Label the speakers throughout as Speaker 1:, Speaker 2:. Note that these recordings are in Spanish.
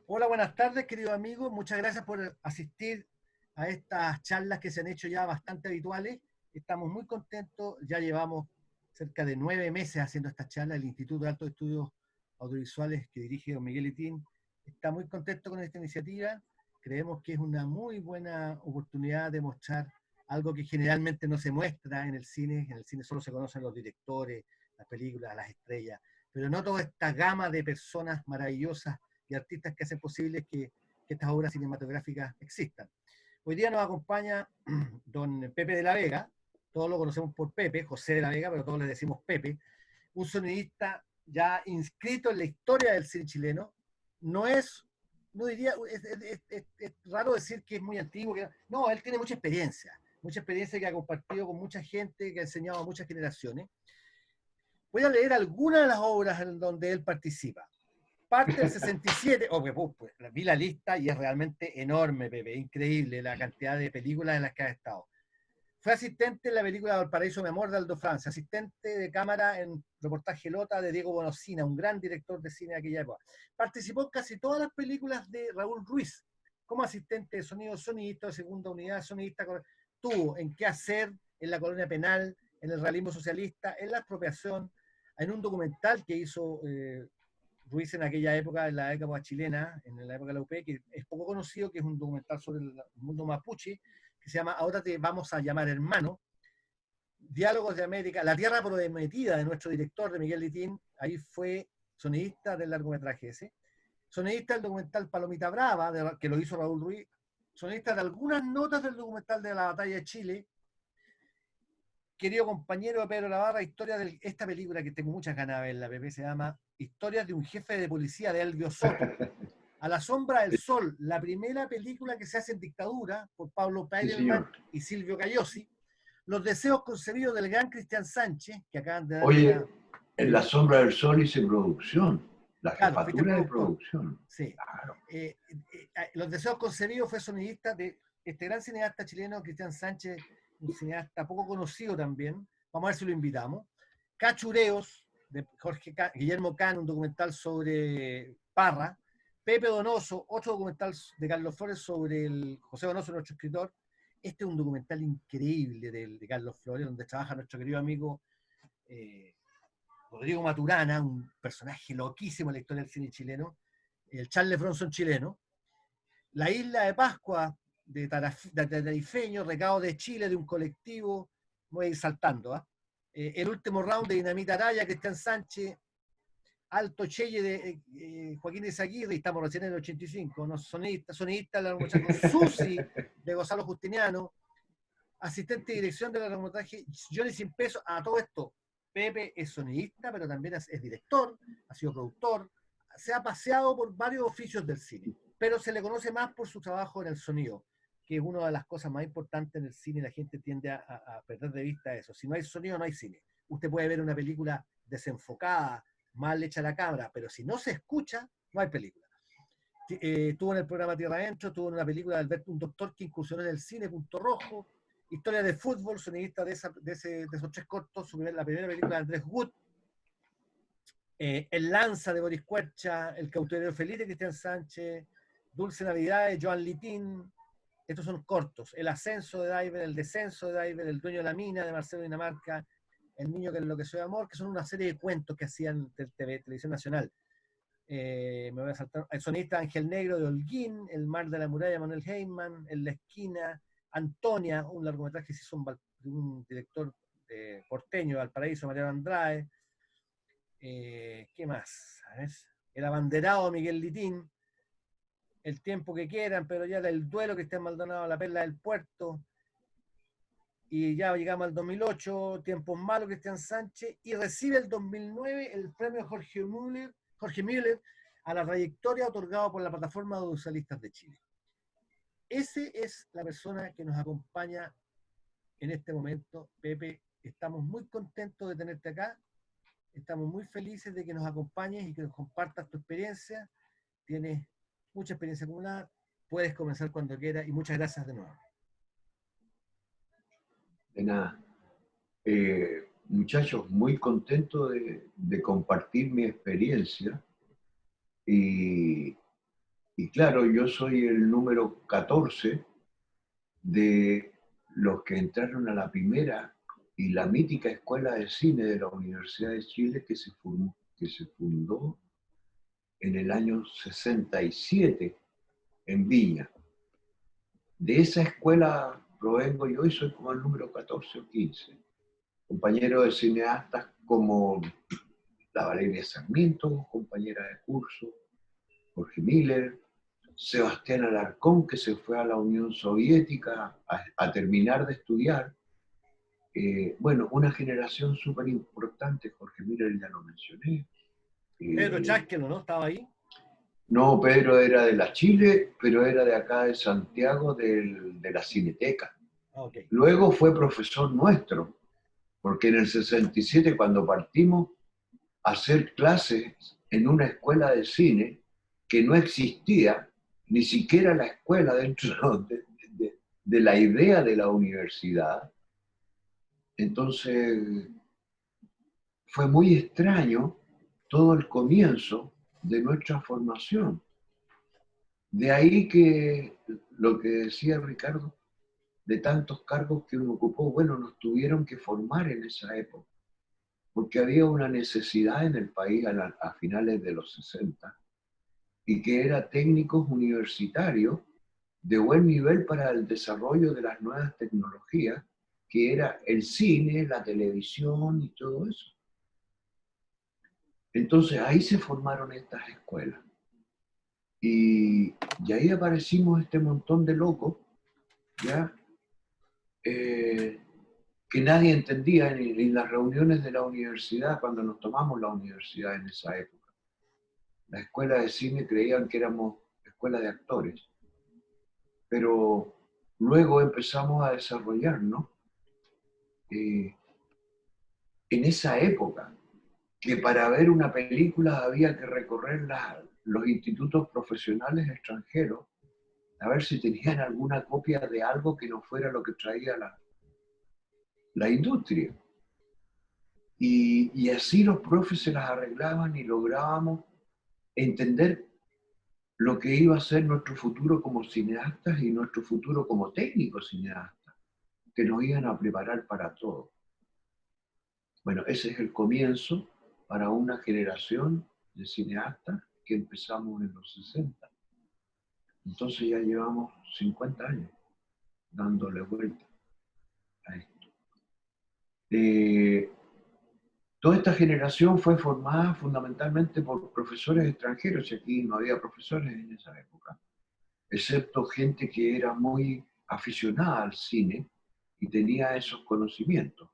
Speaker 1: Hola, buenas tardes, querido amigo. Muchas gracias por asistir a estas charlas que se han hecho ya bastante habituales. Estamos muy contentos. Ya llevamos cerca de 9 meses haciendo estas charlas. El Instituto de Altos Estudios Audiovisuales que dirige don Miguel Itín está muy contento con esta iniciativa. Creemos que es una muy buena oportunidad de mostrar algo que generalmente no se muestra en el cine. En el cine solo se conocen los directores, las películas, las estrellas, pero no toda esta gama de personas maravillosas y artistas que hacen posible que estas obras cinematográficas existan. Hoy día nos acompaña don Pepe de la Vega, todos lo conocemos por Pepe, José de la Vega, pero todos le decimos Pepe, un sonidista ya inscrito en la historia del cine chileno. No es, no diría, es raro decir que es muy antiguo, no, él tiene mucha experiencia que ha compartido con mucha gente, que ha enseñado a muchas generaciones. Voy a leer algunas de las obras en donde él participa. Parte del 67, pues, vi la lista y es realmente enorme, Pepe, increíble la cantidad de películas en las que ha estado. Fue asistente en la película Valparaíso, mi amor, de Aldo Francia, asistente de cámara en Reportaje Lota de Diego Bonosina, un gran director de cine de aquella época. Participó en casi todas las películas de Raúl Ruiz, como asistente de sonido, sonidista de segunda unidad, sonidista. Tuvo en qué hacer en la colonia penal, en el realismo socialista, en la expropiación, en un documental que hizo Ruiz en aquella época, en la época chilena, en la época de la UP, que es poco conocido, que es un documental sobre el mundo mapuche, que se llama Ahora te vamos a llamar hermano. Diálogos de América, La Tierra Prometida de nuestro director, de Miguel Litín, ahí fue sonidista del largometraje ese. Sonidista del documental Palomita Brava, que lo hizo Raúl Ruiz. Sonidista de algunas notas del documental de la batalla de Chile. Querido compañero de Pedro Navarra, historia de esta película que tengo muchas ganas de ver, la PP se llama Historias de un jefe de policía de Elvio Soto. A la sombra del sol, la primera película que se hace en dictadura por Pablo
Speaker 2: Sí,
Speaker 1: Peidelman
Speaker 2: señor.
Speaker 1: y Silvio Cayosi. Los deseos concebidos del gran Cristian Sánchez, que acaban de darle
Speaker 2: Oye,
Speaker 1: una...
Speaker 2: en La Sombra del Sol hice producción, la
Speaker 1: Claro, fuiste
Speaker 2: jefatura de
Speaker 1: productor.
Speaker 2: producción.
Speaker 1: Sí.
Speaker 2: Claro.
Speaker 1: Los deseos concebidos fue sonidista de este gran cineasta chileno, Cristian Sánchez, un cineasta poco conocido también. Vamos a ver si lo invitamos. Cachureos, de Guillermo Can, un documental sobre Parra. Pepe Donoso, otro documental de Carlos Flores sobre el José Donoso, nuestro escritor. Este es un documental increíble de Carlos Flores, donde trabaja nuestro querido amigo eh, Rodrigo Maturana, un personaje loquísimo en la historia del cine chileno, el Charles Bronson chileno. La isla de Pascua de Tarifeño, Recado de Chile, de un colectivo, voy a ir saltando. El último round de Dinamita Araya, Cristian Sánchez, Alto Chelle de Joaquín Izaguirre, y estamos recién en el 85, ¿no? Sonidista de largometraje Susi de Gonzalo Justiniano, asistente de dirección del largometraje Johnny Sin Peso. A todo esto, Pepe es sonidista, pero también es director, ha sido productor, se ha paseado por varios oficios del cine, pero se le conoce más por su trabajo en el sonido, que es una de las cosas más importantes en el cine, y la gente tiende a perder de vista eso. Si no hay sonido, no hay cine. Usted puede ver una película desenfocada, mal hecha la cámara, pero si no se escucha, no hay película. Tuvo en el programa Tierra Adentro, tuvo en una película de Alberto, un doctor que incursionó en el cine, Punto Rojo, historia de fútbol, sonidista de esos tres cortos, la primera película de Andrés Wood, El Lanza de Boris Cuercha, El Cautivero Feliz de Cristian Sánchez, Dulce Navidad de Joan Litín. Estos son cortos. El Ascenso de Diver, El Descenso de Diver, El Dueño de la Mina de Marcelo Dinamarca, El Niño que enloqueció de amor, que son una serie de cuentos que hacían Televisión Nacional. Me voy a saltar. El sonista Ángel Negro de Holguín, El Mar de la Muralla, Manuel Heyman, En la Esquina, Antonia, un largometraje que se hizo un director porteño, Valparaíso, Mariano Andrade. ¿Qué más? ¿Sabes? El Abanderado, Miguel Litín, El Tiempo que Quieran, pero ya El Duelo, Cristian Maldonado, La Perla del Puerto. Y ya llegamos al 2008, Tiempos Malos, Cristian Sánchez, y recibe el 2009 el premio Jorge Müller a la trayectoria otorgado por la Plataforma de Audiovisualistas de Chile. Ese es la persona que nos acompaña en este momento, Pepe. Estamos muy contentos de tenerte acá. Estamos muy felices de que nos acompañes y que nos compartas tu experiencia. Tienes mucha experiencia acumulada. Puedes comenzar cuando quieras y muchas gracias de nuevo.
Speaker 2: De nada. Muchachos, muy contento de compartir mi experiencia y Y claro, yo soy el número 14 de los que entraron a la primera y la mítica Escuela de Cine de la Universidad de Chile que se fundó en el año 67 en Viña. De esa escuela provengo yo y soy como el número 14 o 15. Compañero de cineastas como la Valeria Sarmiento, compañera de curso, Jorge Miller, Sebastián Alarcón, que se fue a la Unión Soviética a terminar de estudiar. Bueno, una generación súper importante, Jorge Miller ya lo mencioné.
Speaker 1: Pedro
Speaker 2: Eh,
Speaker 1: Chasquelo, ¿no? Estaba ahí.
Speaker 2: no, Pedro era de la Chile, pero era de acá de Santiago, de la Cineteca.
Speaker 1: Ah, ok.
Speaker 2: Luego fue profesor nuestro, porque en el 67, cuando partimos a hacer clases en una escuela de cine que no existía, ni siquiera la escuela dentro de la idea de la universidad, entonces fue muy extraño todo el comienzo de nuestra formación. De ahí que lo que decía Ricardo, de tantos cargos que uno ocupó, bueno, nos tuvieron que formar en esa época, porque había una necesidad en el país a finales de los 60, y que era técnicos universitarios de buen nivel para el desarrollo de las nuevas tecnologías, que era el cine, la televisión y todo eso. Entonces ahí se formaron estas escuelas. Y ahí aparecimos este montón de locos, ¿ya? Que nadie entendía en las reuniones de la universidad, cuando nos tomamos la universidad en esa época. La escuela de cine creían que éramos escuela de actores, pero luego empezamos a desarrollarnos eh, en esa época, que para ver una película había que recorrer los institutos profesionales extranjeros a ver si tenían alguna copia de algo que no fuera lo que traía la industria. Y así los profes se las arreglaban y lográbamos entender lo que iba a ser nuestro futuro como cineastas y nuestro futuro como técnicos cineastas, que nos iban a preparar para todo. Bueno, ese es el comienzo para una generación de cineastas que empezamos en los 60. Entonces ya llevamos 50 años dándole vuelta a esto. Toda esta generación fue formada fundamentalmente por profesores extranjeros, y aquí no había profesores en esa época, excepto gente que era muy aficionada al cine y tenía esos conocimientos.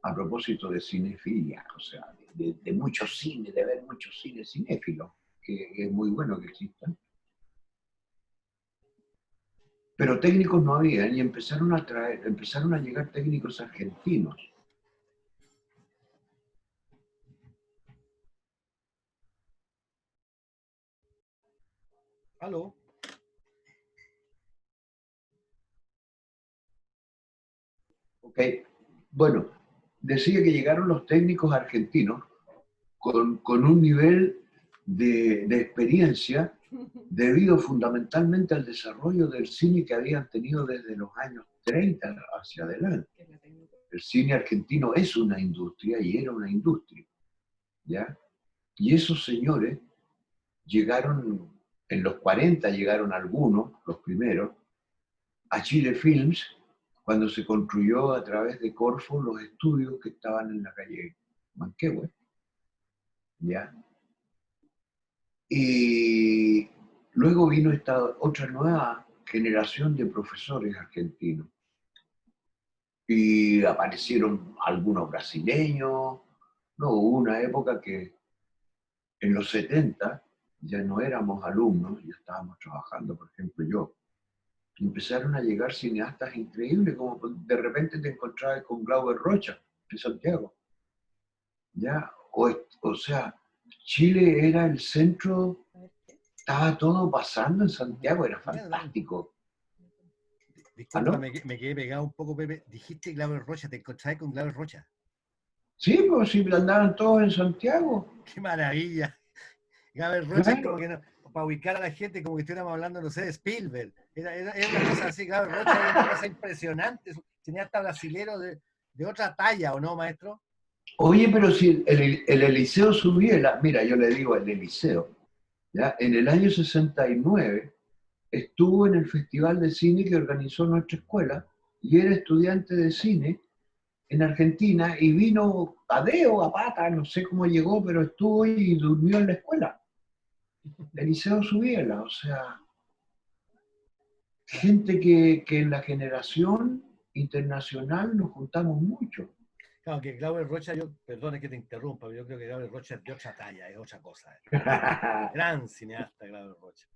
Speaker 2: A propósito de cinefilia, o sea, de mucho cine, de ver mucho cine cinéfilo, que es muy bueno que existan. Pero técnicos no había, y empezaron a llegar técnicos argentinos.
Speaker 1: ¿Aló?
Speaker 2: ¿Okay? Bueno, decía que llegaron los técnicos argentinos con un nivel de experiencia debido fundamentalmente al desarrollo del cine que habían tenido desde los años 30 hacia adelante. El cine argentino es una industria y era una industria, ¿ya? Y esos señores llegaron, en los 40 llegaron algunos, los primeros, a Chile Films, cuando se construyó a través de Corfo los estudios que estaban en la calle Manquehue, ¿ya? Y luego vino esta otra nueva generación de profesores argentinos. Y aparecieron algunos brasileños. No, hubo una época que en los 70 ya no éramos alumnos, ya estábamos trabajando, por ejemplo yo. Empezaron a llegar cineastas increíbles, como de repente te encontrabas con Glauber Rocha de Santiago. ¿Ya? O sea, Chile era el centro. Estaba todo pasando en Santiago, era fantástico. ¿Ah,
Speaker 1: Disculpa,
Speaker 2: no?
Speaker 1: me quedé pegado un poco, Pepe. Dijiste Glauber Rocha, te encontrabas con Glauber Rocha.
Speaker 2: Sí, pues sí, andaban todos en Santiago.
Speaker 1: ¡Qué maravilla! Glauber Rocha es como
Speaker 2: Claro.
Speaker 1: que no. para ubicar a la gente como que estuviéramos hablando, no sé, de Spielberg. Era una cosa así, claro, Rocha era una cosa impresionante. Tenía hasta brasilero de otra talla, ¿o no, maestro?
Speaker 2: Oye, pero si el Eliseo Subiela, mira, yo le digo el Eliseo, ¿ya? En el año 69 estuvo en el Festival de Cine que organizó nuestra escuela y era estudiante de cine en Argentina y vino a deo, a pata, no sé cómo llegó, pero estuvo y durmió en la escuela. Eliseo Subiela, o sea, gente que en la generación internacional nos juntamos mucho.
Speaker 1: Claro, que Glauber Rocha, yo, perdone que te interrumpa, pero yo creo que Glauber Rocha es de otra talla, es otra cosa. Gran cineasta, Glauber Rocha.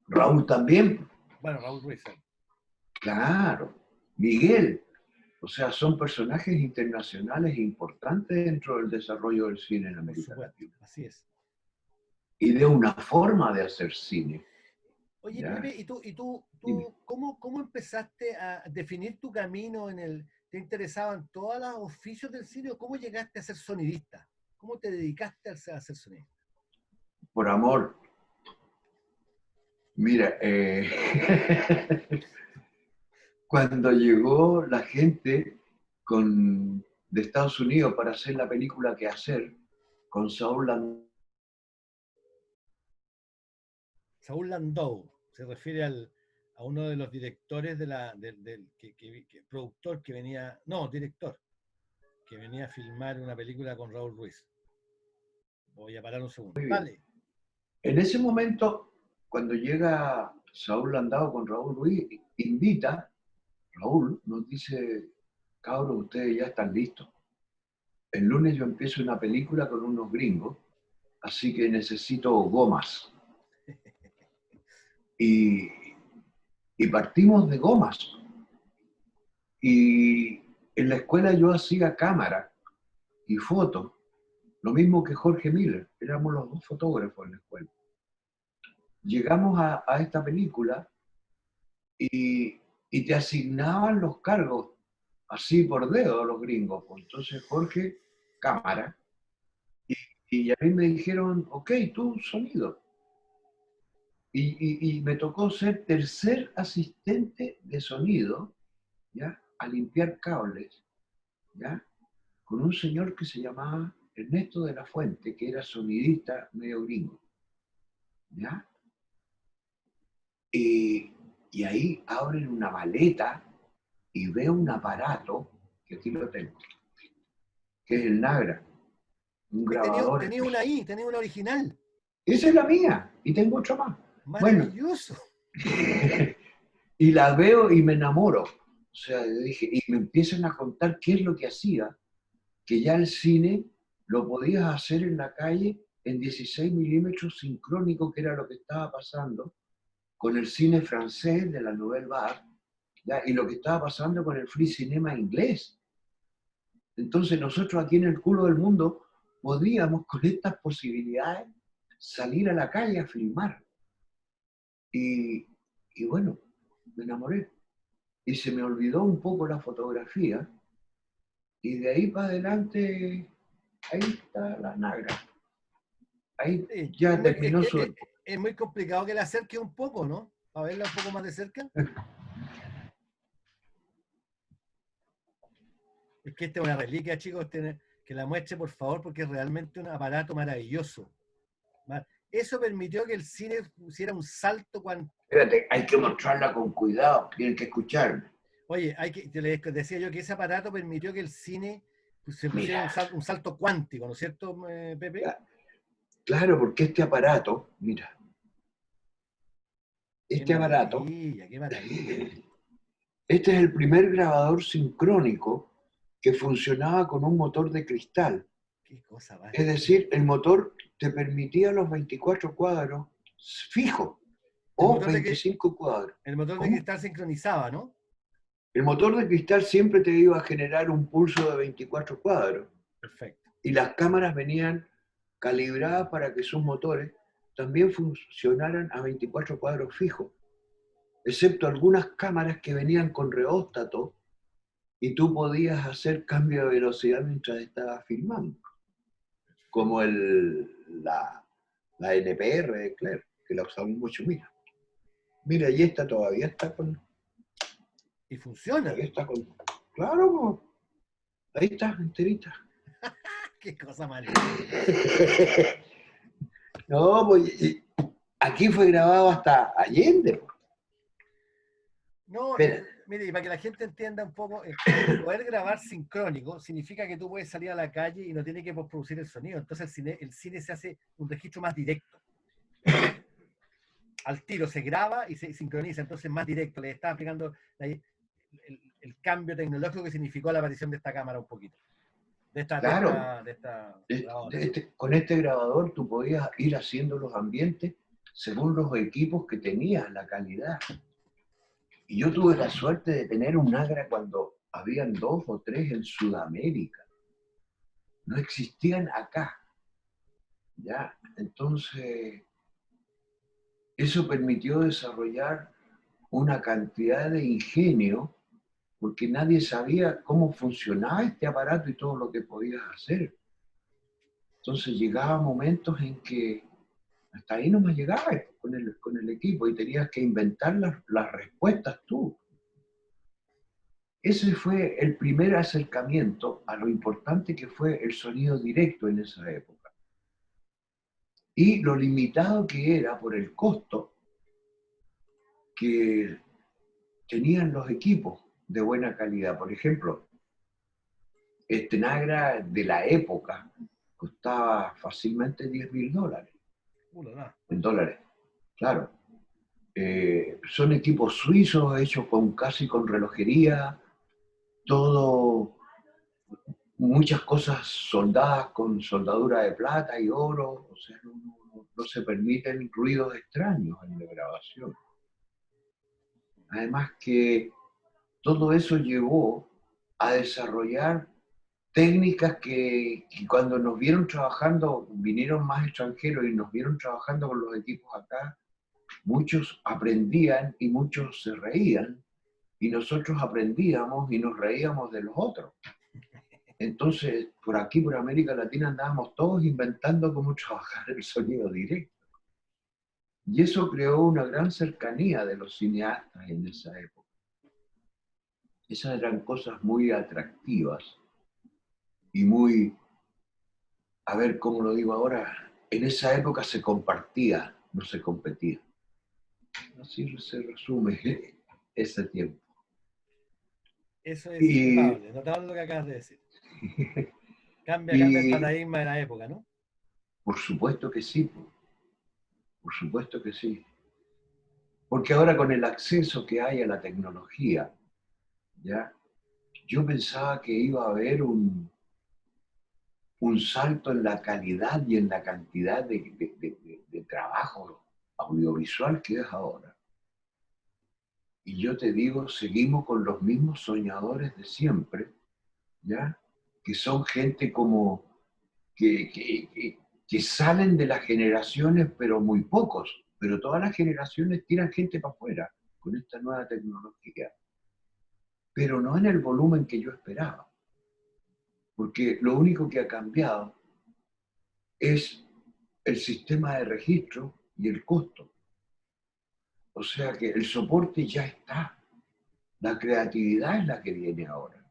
Speaker 2: Raúl también,
Speaker 1: Bueno, Raúl Ruiz.
Speaker 2: claro. Miguel, o sea, son personajes internacionales importantes dentro del desarrollo del cine en
Speaker 1: Por
Speaker 2: América
Speaker 1: supuesto,
Speaker 2: Latina.
Speaker 1: así es.
Speaker 2: Y de una forma de hacer cine.
Speaker 1: Oye,
Speaker 2: ¿Ya?
Speaker 1: Pepe,
Speaker 2: Dime.
Speaker 1: ¿cómo empezaste a definir tu camino en el... ¿Te interesaban todos los oficios del cine o cómo llegaste a ser sonidista? ¿Cómo te dedicaste a ser sonidista?
Speaker 2: Por amor, mira, cuando llegó la gente de Estados Unidos para hacer la película Que Hacer, con Saúl Landau.
Speaker 1: Saúl Landau se refiere a uno de los directores productor que venía, no, director, que venía a filmar una película con Raúl Ruiz. Voy a parar un segundo. Dale.
Speaker 2: En ese momento, cuando llega Saúl Landau con Raúl Ruiz, invita, Raúl nos dice, cabros, ustedes ya están listos. El lunes yo empiezo una película con unos gringos, así que necesito gomas. Y, y partimos de gomas. Y en la escuela yo hacía cámara y fotos, lo mismo que Jorge Miller, éramos los dos fotógrafos en la escuela. Llegamos a esta película y te asignaban los cargos así por dedo los gringos. Pues entonces Jorge, cámara, y a mí me dijeron, ok, tú sonido. Y me tocó ser tercer asistente de sonido, ¿ya? A limpiar cables, ¿ya? Con un señor que se llamaba Ernesto de la Fuente, que era sonidista medio gringo, ¿ya? Y ahí abren una maleta y veo un aparato, que aquí lo tengo, que es el Nagra, un grabador
Speaker 1: Tenía una
Speaker 2: especial.
Speaker 1: ahí, tenía una original.
Speaker 2: Esa es la mía, y tengo otra más. Bueno,
Speaker 1: Maravilloso.
Speaker 2: y la veo y me enamoro. O sea, yo dije, y me empiezan a contar qué es lo que hacía, que ya el cine lo podías hacer en la calle en 16 milímetros sincrónico, que era lo que estaba pasando con el cine francés de la Nouvelle Vague, ¿ya? Y lo que estaba pasando con el free cinema inglés. Entonces nosotros aquí en el culo del mundo podíamos con estas posibilidades salir a la calle a filmar. Y, y bueno, me enamoré. Y se me olvidó un poco la fotografía. Y de ahí para adelante, ahí está la Nagra. Ahí
Speaker 1: Sí,
Speaker 2: ya terminó su...
Speaker 1: es muy complicado que la acerque un poco, ¿no? A verla un poco más de cerca. Es que esta es una reliquia, chicos, que la muestre, por favor, porque es realmente un aparato maravilloso. Eso permitió que el cine pusiera un salto cuando...
Speaker 2: Espérate, hay que mostrarla con cuidado, tienen que escucharme.
Speaker 1: Oye, les decía yo que ese aparato permitió que el cine se pusiera
Speaker 2: Mira,
Speaker 1: un salto cuántico, ¿no es cierto, Pepe?
Speaker 2: claro, porque este aparato, mira, este aparato,
Speaker 1: Qué maravilla.
Speaker 2: este es el primer grabador sincrónico que funcionaba con un motor de cristal.
Speaker 1: Qué cosa más
Speaker 2: Es
Speaker 1: increíble.
Speaker 2: decir, el motor te permitía los 24 cuadros fijos
Speaker 1: El
Speaker 2: o
Speaker 1: motor
Speaker 2: 25 cuadros.
Speaker 1: el motor de
Speaker 2: ¿Cómo?
Speaker 1: cristal sincronizaba, ¿no?
Speaker 2: El motor de cristal siempre te iba a generar un pulso de 24 cuadros
Speaker 1: Perfecto.
Speaker 2: y las cámaras venían calibradas para que sus motores también funcionaran a 24 cuadros fijos, excepto algunas cámaras que venían con reóstato y tú podías hacer cambio de velocidad mientras estabas filmando, como la NPR de Claire, que la usamos mucho, mira. Mira, y esta
Speaker 1: Y funciona.
Speaker 2: todavía está con, claro, po, ahí está, enterita.
Speaker 1: Qué cosa más linda.
Speaker 2: No, pues aquí fue grabado hasta Allende, po.
Speaker 1: No,
Speaker 2: Espera,
Speaker 1: mire, y para que la gente entienda un poco, poder grabar sincrónico significa que tú puedes salir a la calle y no tienes que postproducir el sonido. Entonces el cine se hace un registro más directo. Al tiro se graba y se sincroniza, entonces más directo. Le está aplicando el cambio tecnológico que significó la aparición de esta cámara un poquito.
Speaker 2: claro,
Speaker 1: De esta grabadora.
Speaker 2: con este grabador tú podías ir haciendo los ambientes según los equipos que tenías, la calidad. Y yo tuve la suerte de tener un Agra cuando habían 2 o 3 en Sudamérica. No existían acá. ¿Ya? Entonces, eso permitió desarrollar una cantidad de ingenio porque nadie sabía cómo funcionaba este aparato y todo lo que podías hacer. Entonces llegaba momentos en que hasta ahí no me llegaba con el equipo y tenías que inventar las respuestas tú. Ese fue el primer acercamiento a lo importante que fue el sonido directo en esa época. Y lo limitado que era por el costo que tenían los equipos de buena calidad. Por ejemplo, este Nagra de la época costaba fácilmente $10.000. En dólares, claro. Son equipos suizos hechos casi con relojería, todo, muchas cosas soldadas con soldadura de plata y oro, o sea, no se permiten ruidos extraños en la grabación. Además que todo eso llevó a desarrollar técnicas que cuando nos vieron trabajando, vinieron más extranjeros y nos vieron trabajando con los equipos acá, muchos aprendían y muchos se reían, y nosotros aprendíamos y nos reíamos de los otros. Entonces, por aquí, por América Latina, andábamos todos inventando cómo trabajar el sonido directo. Y eso creó una gran cercanía de los cineastas en esa época. Esas eran cosas muy atractivas y muy, a ver cómo lo digo ahora, en esa época se compartía, no se competía. Así se resume ese tiempo.
Speaker 1: Eso es
Speaker 2: Y,
Speaker 1: notable lo que acabas de decir. Cambia el
Speaker 2: y
Speaker 1: paradigma de la época, ¿no?
Speaker 2: por supuesto que sí, por supuesto que sí. Porque ahora con el acceso que hay a la tecnología, ¿ya? Yo pensaba que iba a haber un salto en la calidad y en la cantidad de trabajo audiovisual que es ahora. Y yo te digo, seguimos con los mismos soñadores de siempre, ¿ya? Que son gente como que salen de las generaciones, pero muy pocos, pero todas las generaciones tiran gente para afuera con esta nueva tecnología, pero no en el volumen que yo esperaba, porque lo único que ha cambiado es el sistema de registro y el costo. O sea que el soporte ya está, la creatividad es la que viene ahora.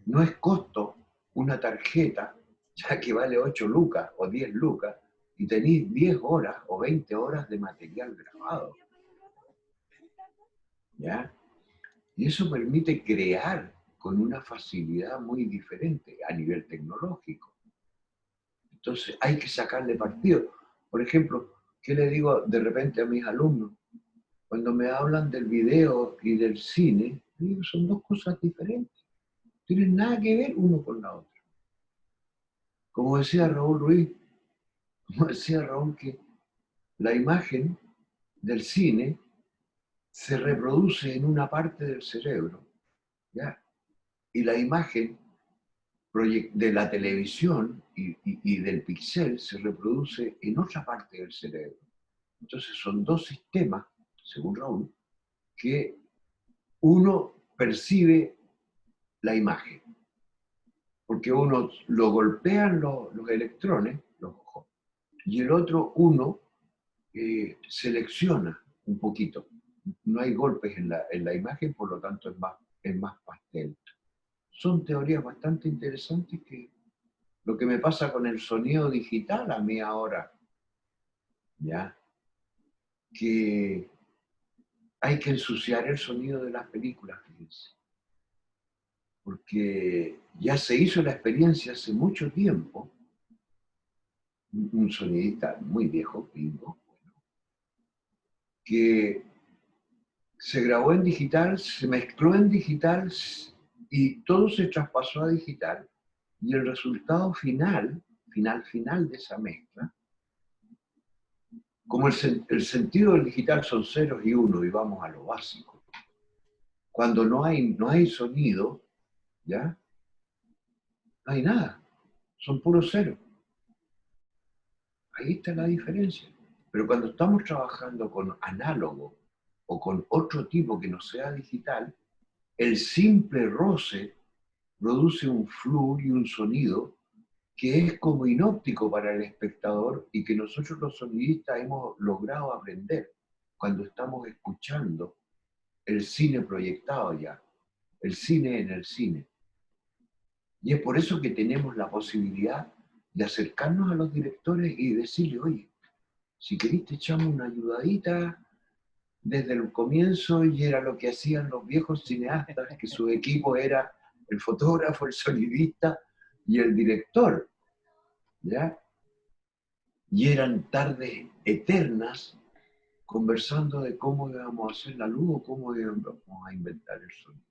Speaker 2: No es costo una tarjeta, ya que vale 8 lucas o 10 lucas, y tenéis 10 horas o 20 horas de material grabado. ¿Ya? Y eso permite crear con una facilidad muy diferente a nivel tecnológico. Entonces hay que sacarle partido. Por ejemplo, ¿qué le digo de repente a mis alumnos? Cuando me hablan del video y del cine, digo, son dos cosas diferentes. No tienen nada que ver uno con la otra. Como decía Raúl Ruiz, como decía Raúl, que la imagen del cine se reproduce en una parte del cerebro, ¿ya? Y la imagen de la televisión y del píxel se reproduce en otra parte del cerebro. Entonces son dos sistemas, según Raúl, que uno percibe la imagen, porque uno lo golpean los electrones, los ojos, y el otro, uno, selecciona un poquito. No hay golpes en la imagen, por lo tanto es más pastel. Son teorías bastante interesantes que lo que me pasa con el sonido digital a mí ahora, ¿ya? Que hay que ensuciar el sonido de las películas, fíjense. Porque ya se hizo la experiencia hace mucho tiempo, un sonidista muy viejo, gringo, que se grabó en digital, se mezcló en digital y todo se traspasó a digital. Y el resultado final de esa mezcla, como el sentido del digital son ceros y unos y vamos a lo básico. Cuando no hay sonido, ¿ya? No hay nada, son puros ceros. Ahí está la diferencia. Pero cuando estamos trabajando con análogo o con otro tipo que no sea digital, el simple roce produce un flujo y un sonido que es como inóptico para el espectador y que nosotros los sonidistas hemos logrado aprender cuando estamos escuchando el cine proyectado ya, el cine en el cine. Y es por eso que tenemos la posibilidad de acercarnos a los directores y decirle, oye, si querés te echamos una ayudadita desde el comienzo, y era lo que hacían los viejos cineastas, que su equipo era el fotógrafo, el sonidista y el director, ¿ya? Y eran tardes eternas conversando de cómo íbamos a hacer la luz o cómo íbamos a inventar el sonido.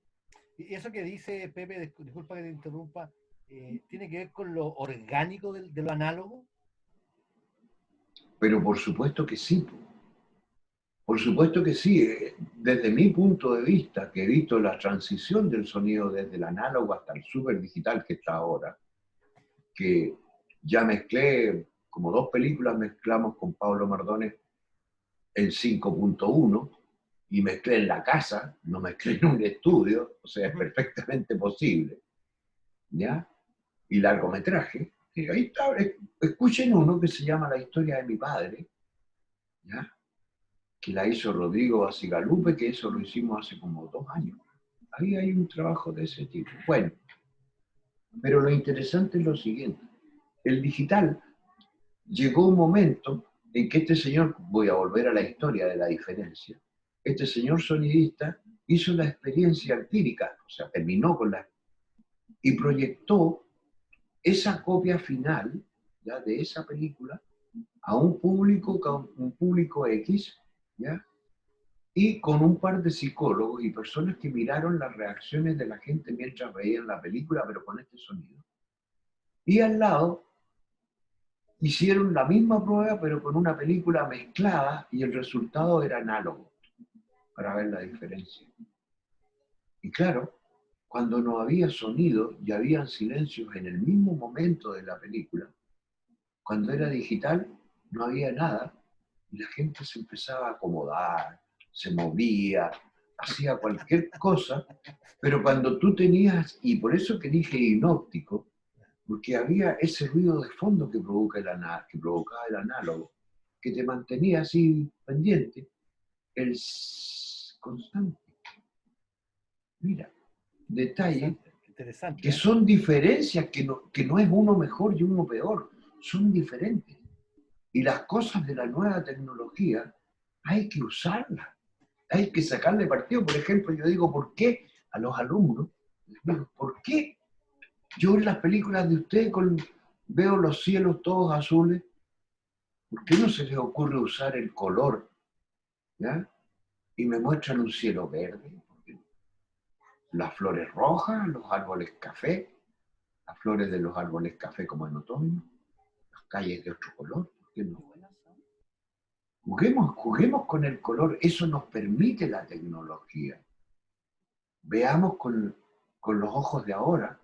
Speaker 1: Y eso que dice Pepe, disculpa que te interrumpa, ¿tiene que ver con lo orgánico de lo análogo?
Speaker 2: Pero por supuesto que sí, por supuesto que sí. Desde mi punto de vista, que he visto la transición del sonido desde el análogo hasta el super digital que está ahora, que ya mezclé, como 2 películas mezclamos con Pablo Mardones en 5.1 y mezclé en la casa, no mezclé en un estudio, o sea, es perfectamente posible, ¿ya? Y largometraje, que ahí está, escuchen uno que se llama La historia de mi padre, ¿ya? Que la hizo Rodrigo Basigalupe, que eso lo hicimos hace como 2 años. Ahí hay un trabajo de ese tipo. Bueno, pero lo interesante es lo siguiente. El digital llegó un momento en que este señor, voy a volver a la historia de la diferencia, este señor sonidista hizo la experiencia empírica, o sea, terminó con la... y proyectó esa copia final, ¿ya? De esa película a un público X, ¿ya? Y con un par de psicólogos y personas que miraron las reacciones de la gente mientras veían la película, pero con este sonido. Y al lado hicieron la misma prueba, pero con una película mezclada y el resultado era análogo, para ver la diferencia. Y claro, cuando no había sonido y habían silencios en el mismo momento de la película, cuando era digital no había nada y la gente se empezaba a acomodar, se movía, hacía cualquier cosa, pero cuando tú tenías, y por eso que dije inóptico, porque había ese ruido de fondo que provocaba el análogo, que te mantenía así pendiente, el constante. Mira, detalle,
Speaker 1: Interesante,
Speaker 2: que
Speaker 1: ¿eh?
Speaker 2: son diferencias, que no es uno mejor y uno peor, son diferentes. Y las cosas de la nueva tecnología hay que usarlas, hay que sacarle partido. Por ejemplo, yo digo, ¿por qué a los alumnos? Les digo, ¿por qué yo en las películas de ustedes veo los cielos todos azules? ¿Por qué no se les ocurre usar el color? ¿Ya? Y me muestran un cielo verde, las flores rojas, los árboles café, las flores de los árboles café como en otoño, las calles de otro color, ¿por qué no? Juguemos con el color, eso nos permite la tecnología. Veamos con los ojos de ahora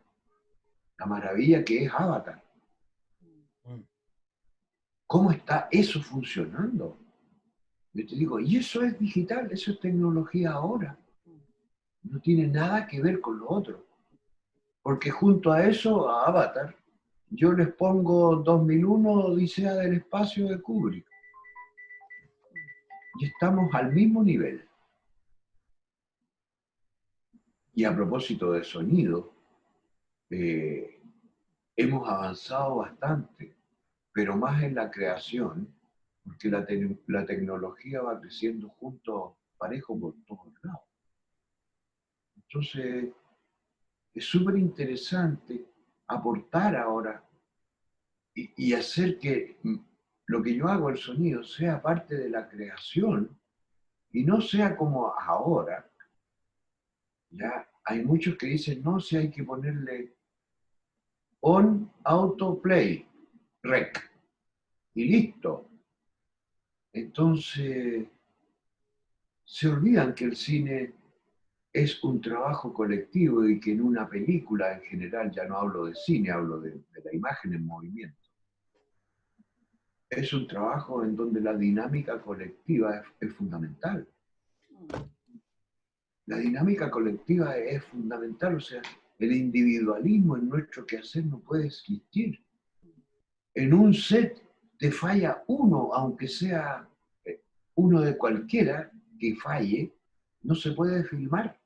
Speaker 2: la maravilla que es Avatar. ¿Cómo está eso funcionando? Yo te digo, y eso es digital, eso es tecnología ahora. No tiene nada que ver con lo otro. Porque junto a eso, a Avatar, yo les pongo 2001, Odisea del Espacio de Kubrick. Y estamos al mismo nivel. Y a propósito de sonido, hemos avanzado bastante, pero más en la creación, porque la tecnología va creciendo junto, parejo por todos lados. Entonces, es súper interesante aportar ahora y hacer que lo que yo hago, el sonido, sea parte de la creación y no sea como ahora. Ya hay muchos que dicen, no, si hay que ponerle on autoplay, rec, y listo. Entonces, se olvidan que el cine es un trabajo colectivo y que en una película en general, ya no hablo de cine, hablo de la imagen en movimiento, es un trabajo en donde la dinámica colectiva es fundamental. La dinámica colectiva es fundamental, o sea, el individualismo en nuestro quehacer no puede existir. En un set te falla uno, aunque sea uno de cualquiera que falle, no se puede filmar.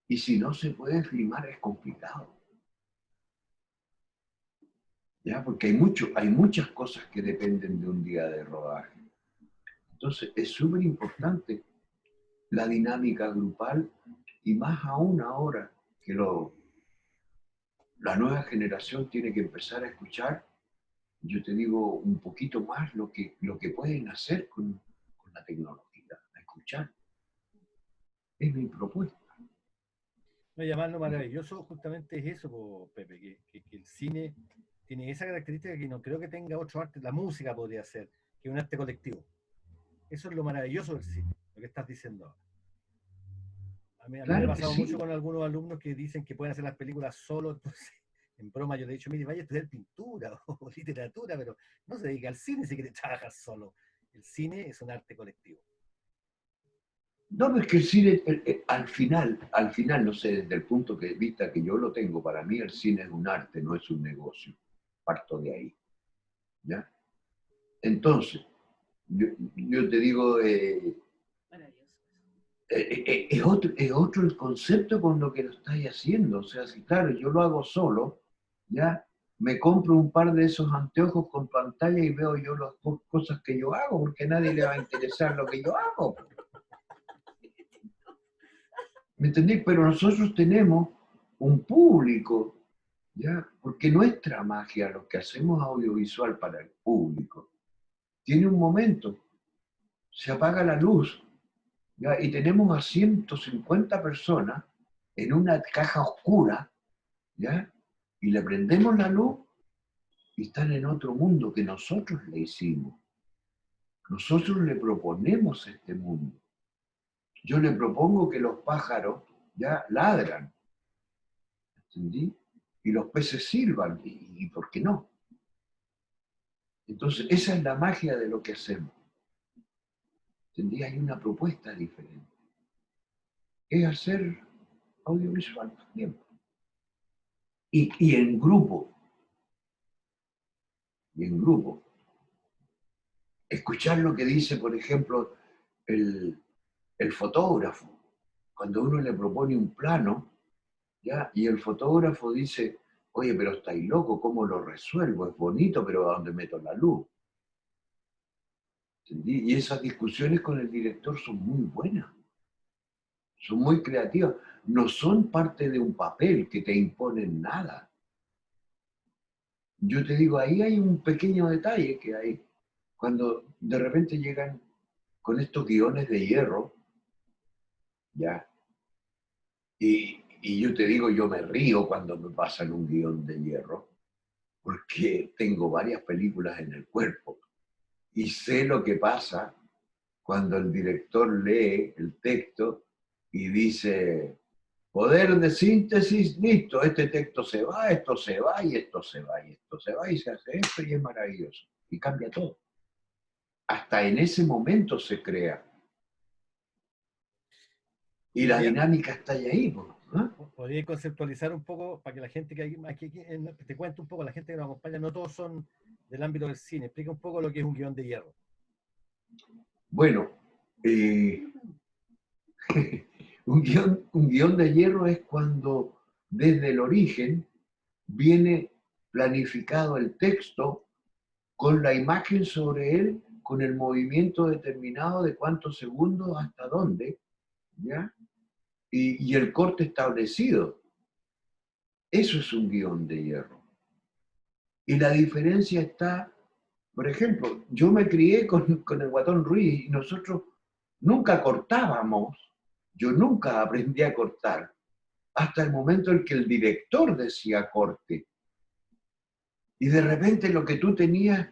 Speaker 2: Y si no se puede filmar es complicado. ¿Ya? Porque hay muchas cosas que dependen de un día de rodaje. Entonces es súper importante la dinámica grupal y más aún ahora que la nueva generación tiene que empezar a escuchar, yo te digo un poquito más lo que pueden hacer con la tecnología, a escuchar. Es mi propuesta.
Speaker 1: No, y además lo maravilloso justamente es eso, Pepe, que el cine tiene esa característica que no creo que tenga otro arte, la música podría ser, que es un arte colectivo. Eso es lo maravilloso del cine, lo que estás diciendo ahora. A mí me ha
Speaker 2: Claro que
Speaker 1: pasado mucho
Speaker 2: sí.
Speaker 1: con algunos alumnos que dicen que pueden hacer las películas solo, entonces, en broma yo le he dicho, mire, vaya a estudiar pintura o literatura, pero no se dedica al cine si quiere trabajar solo. El cine es un arte colectivo.
Speaker 2: No, no es que el cine, al final, no sé, desde el punto de vista que yo lo tengo, para mí el cine es un arte, no es un negocio. Parto de ahí. ¿Ya? Entonces, yo te digo, es otro el concepto con lo que lo estáis haciendo. O sea, si claro, yo lo hago solo, ya me compro un par de esos anteojos con pantalla y veo yo las cosas que yo hago, porque a nadie le va a interesar lo que yo hago. ¿Me entendés? Pero nosotros tenemos un público, ¿ya? Porque nuestra magia, lo que hacemos audiovisual para el público, tiene un momento, se apaga la luz, ¿ya? Y tenemos a 150 personas en una caja oscura, ¿ya? Y le prendemos la luz y están en otro mundo que nosotros le hicimos. Nosotros le proponemos este mundo. Yo le propongo que los pájaros ya ladran, ¿entendí? Y los peces silban, y ¿por qué no? Entonces, esa es la magia de lo que hacemos. ¿Entendí? Hay una propuesta diferente. Es hacer audiovisual también. Y en grupo. Y en grupo. Escuchar lo que dice, por ejemplo, el fotógrafo. Cuando uno le propone un plano, ¿ya? Y el fotógrafo dice, oye, pero estáis loco, ¿cómo lo resuelvo? Es bonito, pero ¿a dónde meto la luz? ¿Entendí? Y esas discusiones con el director son muy buenas, son muy creativas. No son parte de un papel que te imponen nada. Yo te digo, ahí hay un pequeño detalle que hay. Cuando de repente llegan con estos guiones de hierro, ¿ya? Y yo te digo, yo me río cuando me pasan un guión de hierro, porque tengo varias películas en el cuerpo y sé lo que pasa cuando el director lee el texto y dice, poder de síntesis, listo, este texto se va, esto se va, y esto se va, y esto se va, y se hace esto, y es maravilloso. Y cambia todo. Hasta en ese momento se crea. Y la
Speaker 1: Ya,
Speaker 2: dinámica está ahí. Pues. ¿Ah?
Speaker 1: ¿Podría conceptualizar un poco para que la gente que te cuente un poco, la gente que nos acompaña, no todos son del ámbito del cine? Explica un poco lo que es un guión de hierro.
Speaker 2: Bueno, eh, un guión de hierro es cuando desde el origen viene planificado el texto con la imagen sobre él, con el movimiento determinado de cuántos segundos hasta dónde, ¿ya? Y el corte establecido. Eso es un guión de hierro. Y la diferencia está, por ejemplo, yo me crié con el Guatón Ruiz y nosotros nunca cortábamos, yo nunca aprendí a cortar, hasta el momento en que el director decía corte. Y de repente lo que tú tenías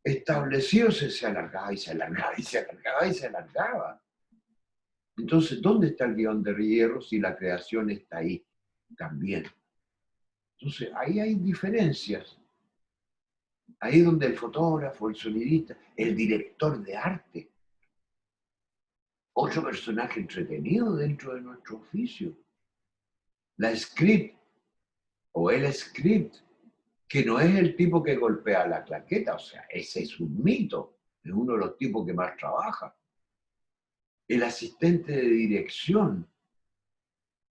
Speaker 2: establecido se alargaba y se alargaba y se alargaba y se alargaba. Entonces, ¿dónde está el guión de hierro si la creación está ahí también? Entonces, ahí hay diferencias. Ahí es donde el fotógrafo, el sonidista, el director de arte, otro personaje entretenido dentro de nuestro oficio. La script o el script, que no es el tipo que golpea la claqueta, o sea, ese es un mito, es uno de los tipos que más trabaja. El asistente de dirección.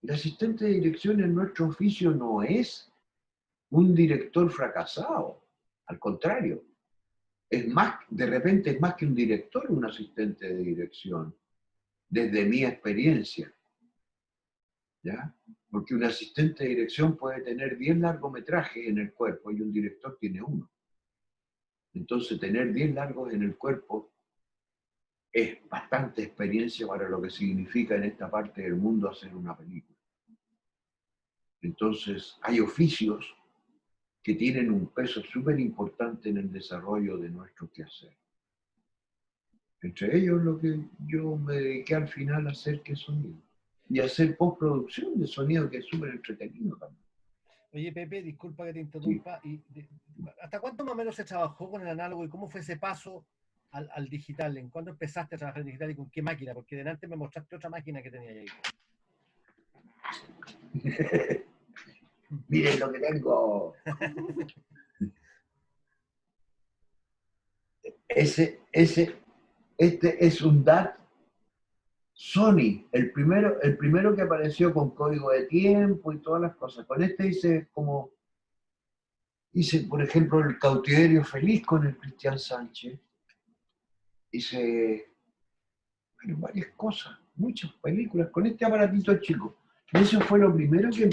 Speaker 2: El asistente de dirección en nuestro oficio no es un director fracasado, al contrario, es más, de repente es más que un director, un asistente de dirección, desde mi experiencia, ¿ya? Porque un asistente de dirección puede tener 10 largometrajes en el cuerpo y un director tiene uno. Entonces, tener 10 largos en el cuerpo es bastante experiencia para lo que significa en esta parte del mundo hacer una película. Entonces, hay oficios que tienen un peso súper importante en el desarrollo de nuestro quehacer. Entre ellos lo que yo me dediqué al final a hacer que sonido. Y hacer postproducción de sonido, que es súper entretenido también.
Speaker 1: Oye, Pepe, disculpa que te
Speaker 2: Sí.
Speaker 1: interrumpa. ¿Hasta cuánto más o menos se trabajó con el análogo y cómo fue ese paso al digital? ¿En cuándo empezaste a trabajar en digital y con qué máquina? Porque delante me mostraste otra máquina que tenía ahí.
Speaker 2: Miren lo que tengo. Este es un DAT Sony, el primero que apareció con código de tiempo y todas las cosas. Con este hice, por ejemplo, El cautiverio feliz con el Cristian Sánchez. Hice, bueno, varias cosas, muchas películas con este aparatito chico. Y eso fue lo primero que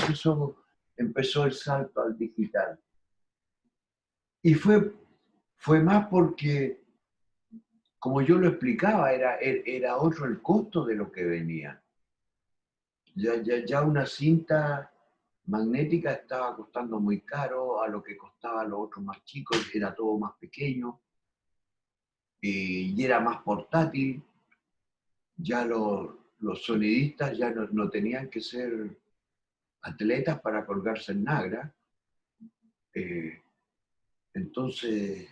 Speaker 2: empezó el salto al digital. Y fue más porque, como yo lo explicaba, era otro el costo de lo que venía. Ya una cinta magnética estaba costando muy caro, a lo que costaba los otros más chicos, era todo más pequeño y era más portátil. Ya los sonidistas ya no tenían que ser atletas para colgarse en Nagra. Eh, entonces,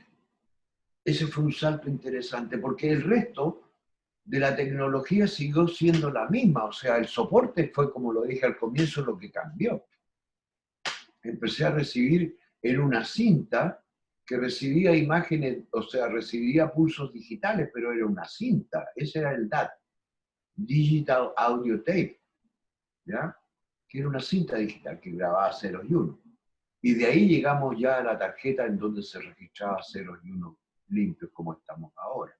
Speaker 2: ese fue un salto interesante, porque el resto de la tecnología siguió siendo la misma. O sea, el soporte fue, como lo dije al comienzo, lo que cambió. Empecé a recibir en una cinta que recibía imágenes, o sea, recibía pulsos digitales, pero era una cinta. Ese era el DAT, Digital Audio Tape, ¿ya? Que era una cinta digital que grababa ceros y unos. Y de ahí llegamos ya a la tarjeta en donde se registraba ceros y unos limpios como estamos ahora.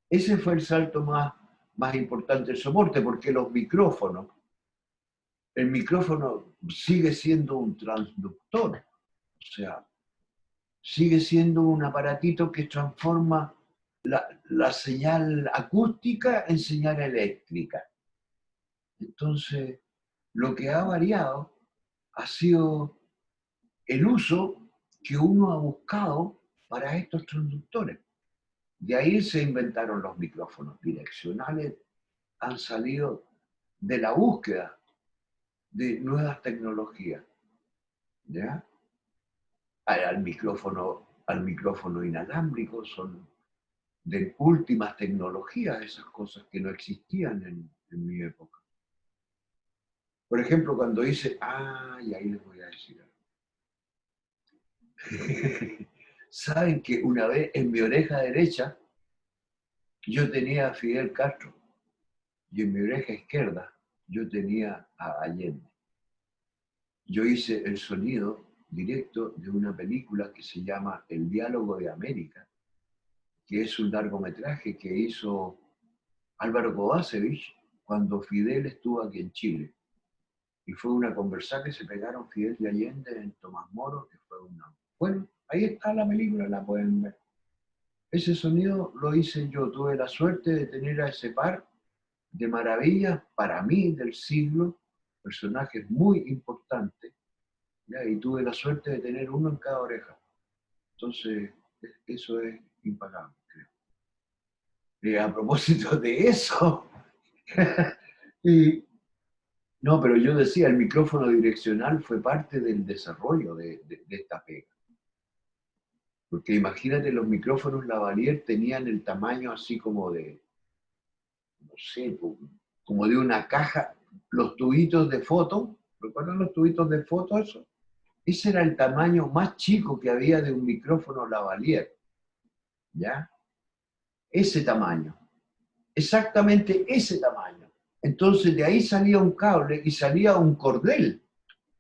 Speaker 2: Ese fue el salto más importante del soporte, porque el micrófono sigue siendo un transductor, o sea, sigue siendo un aparatito que transforma la señal acústica en señal eléctrica. Entonces, lo que ha variado ha sido el uso que uno ha buscado para estos transductores. De ahí se inventaron los micrófonos direccionales, han salido de la búsqueda de nuevas tecnologías, ¿ya? Al micrófono inalámbrico son de últimas tecnologías, esas cosas que no existían en mi época. Por ejemplo, cuando dice, y ahí les voy a decir algo. Saben que una vez en mi oreja derecha yo tenía a Fidel Castro y en mi oreja izquierda yo tenía a Allende. Yo hice el sonido directo de una película que se llama El Diálogo de América, que es un largometraje que hizo Álvaro Kovacevic cuando Fidel estuvo aquí en Chile. Y fue una conversa que se pegaron Fidel y Allende en Tomás Moro, que fue una... Bueno, ahí está la película, la pueden ver. Ese sonido lo hice yo, tuve la suerte de tener a ese par de maravillas, para mí, del siglo, personajes muy importantes, ¿ya? Y tuve la suerte de tener uno en cada oreja. Entonces, eso es impagable, creo. Y a propósito de eso, y, no, pero yo decía, el micrófono direccional fue parte del desarrollo de esta pega. Porque imagínate, los micrófonos lavalier tenían el tamaño así como de, no sé, como de una caja, los tubitos de foto, ¿recuerdan los tubitos de foto eso? Ese era el tamaño más chico que había de un micrófono lavalier, ¿ya? Ese tamaño, exactamente ese tamaño. Entonces de ahí salía un cable y salía un cordel,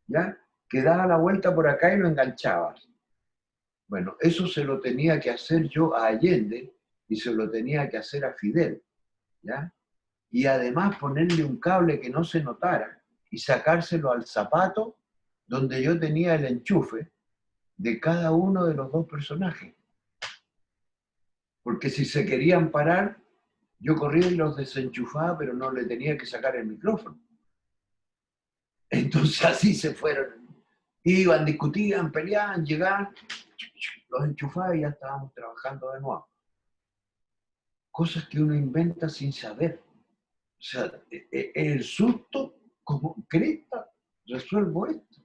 Speaker 2: ¿ya? Que daba la vuelta por acá y lo enganchabas. Bueno, eso se lo tenía que hacer yo a Allende y se lo tenía que hacer a Fidel, ¿ya? Y además ponerle un cable que no se notara y sacárselo al zapato donde yo tenía el enchufe de cada uno de los dos personajes. Porque si se querían parar, yo corría y los desenchufaba, pero no le tenía que sacar el micrófono. Entonces así se fueron. Iban, discutían, peleaban, llegaban, los enchufaba y ya estábamos trabajando de nuevo. Cosas que uno inventa sin saber. O sea, el susto, como cresta, resuelvo esto.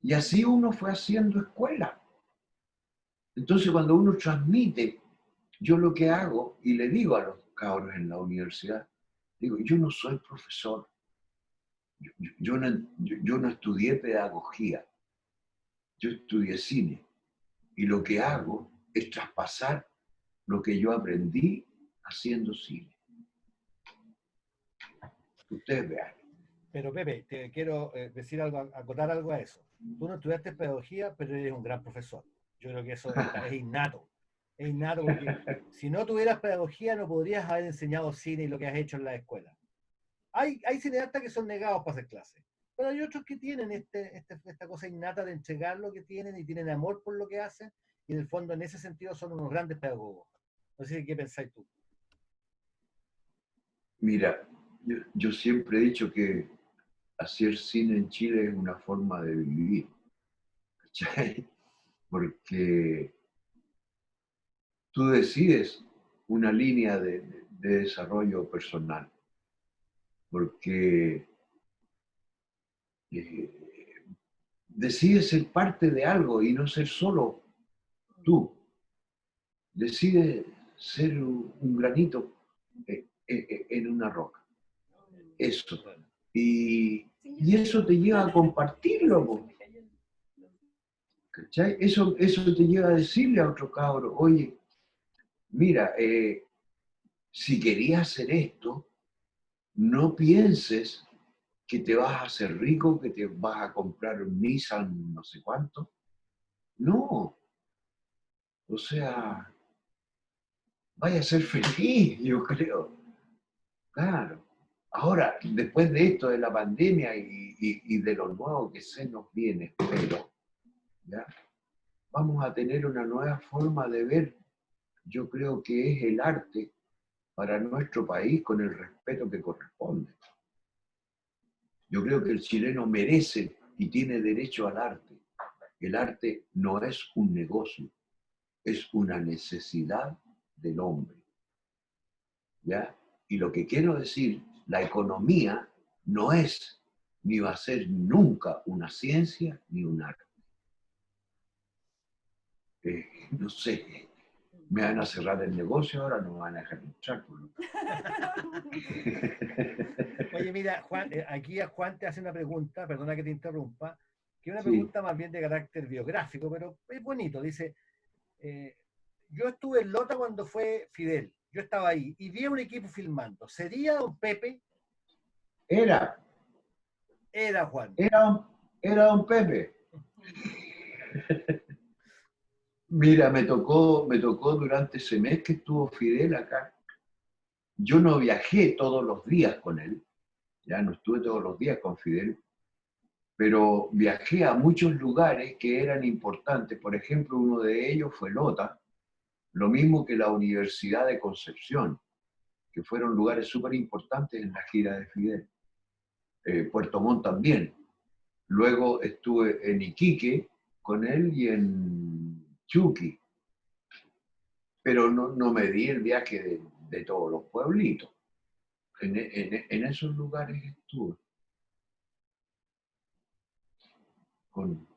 Speaker 2: Y así uno fue haciendo escuela. Entonces, cuando uno transmite, yo lo que hago, y le digo a los cabros en la universidad, digo, yo no soy profesor, yo no estudié pedagogía, yo estudié cine, y lo que hago es traspasar lo que yo aprendí haciendo cine. Ustedes vean.
Speaker 1: Pero Pepe, te quiero decir algo, acotar algo a eso. Tú no estudiaste pedagogía, pero eres un gran profesor. Yo creo que eso es innato. Es innato porque si no tuvieras pedagogía no podrías haber enseñado cine y lo que has hecho en la escuela. Hay cineastas que son negados para hacer clases, pero hay otros que tienen esta cosa innata de entregar lo que tienen y tienen amor por lo que hacen y en el fondo en ese sentido son unos grandes pedagogos. No sé qué pensáis tú.
Speaker 2: Mira, yo siempre he dicho que hacer cine en Chile es una forma de vivir, ¿cachai? Porque tú decides una línea de desarrollo personal, porque decides ser parte de algo y no ser solo tú. Decides ser un granito en una roca. Eso. Y eso te lleva a compartirlo. ¿Cachai? Eso te lleva a decirle a otro cabro, oye, mira, si querías hacer esto, no pienses que te vas a hacer rico, que te vas a comprar un Nissan no sé cuánto. No. O sea, vaya a ser feliz, yo creo. Claro. Ahora, después de esto, de la pandemia y de lo nuevo que se nos viene, espero, ¿ya? Vamos a tener una nueva forma de ver, yo creo que es el arte para nuestro país con el respeto que corresponde. Yo creo que el chileno merece y tiene derecho al arte. El arte no es un negocio, es una necesidad del hombre. ¿Ya? Y lo que quiero decir, la economía no es ni va a ser nunca una ciencia ni un arte. No sé, Me van a cerrar el negocio ahora, no me van a dejar entrar.
Speaker 1: Oye, mira, Juan, aquí a Juan te hace una pregunta, perdona que te interrumpa, que es una
Speaker 2: Sí,
Speaker 1: pregunta más bien de carácter biográfico, pero es bonito. Dice, eh, yo estuve en Lota cuando fue Fidel, yo estaba ahí y vi a un equipo filmando. ¿Sería don Pepe?
Speaker 2: era,
Speaker 1: Era Juan.
Speaker 2: era, era don Pepe. Mira, me tocó durante ese mes que estuvo Fidel acá. Yo no viajé todos los días con él, ya no estuve todos los días con Fidel, pero viajé a muchos lugares que eran importantes. Por ejemplo, uno de ellos fue Lota, lo mismo que la Universidad de Concepción, que fueron lugares súper importantes en la gira de Fidel. Puerto Montt también. Luego estuve en Iquique con él y en Chuqui, pero no me di el viaje de todos los pueblitos. En esos lugares estuve con,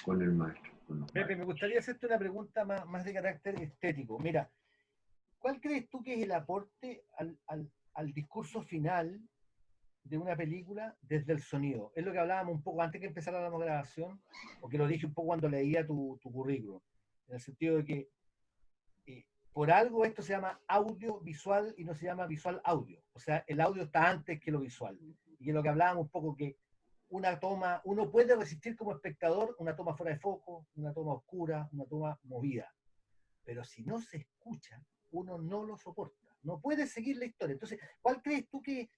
Speaker 2: con el maestro, con los
Speaker 1: Pepe, me
Speaker 2: maestros.
Speaker 1: gustaría hacerte una pregunta más de carácter estético. Mira, ¿cuál crees tú que es el aporte al discurso final de una película desde el sonido? Es lo que hablábamos un poco antes que empezara la grabación, o que lo dije un poco cuando leía tu currículum, en el sentido de que por algo esto se llama audiovisual y no se llama visual audio. O sea, el audio está antes que lo visual. Y es lo que hablábamos un poco, que una toma, uno puede resistir como espectador una toma fuera de foco, una toma oscura, una toma movida. Pero si no se escucha, uno no lo soporta. No puede seguir la historia. Entonces, ¿cuál crees tú que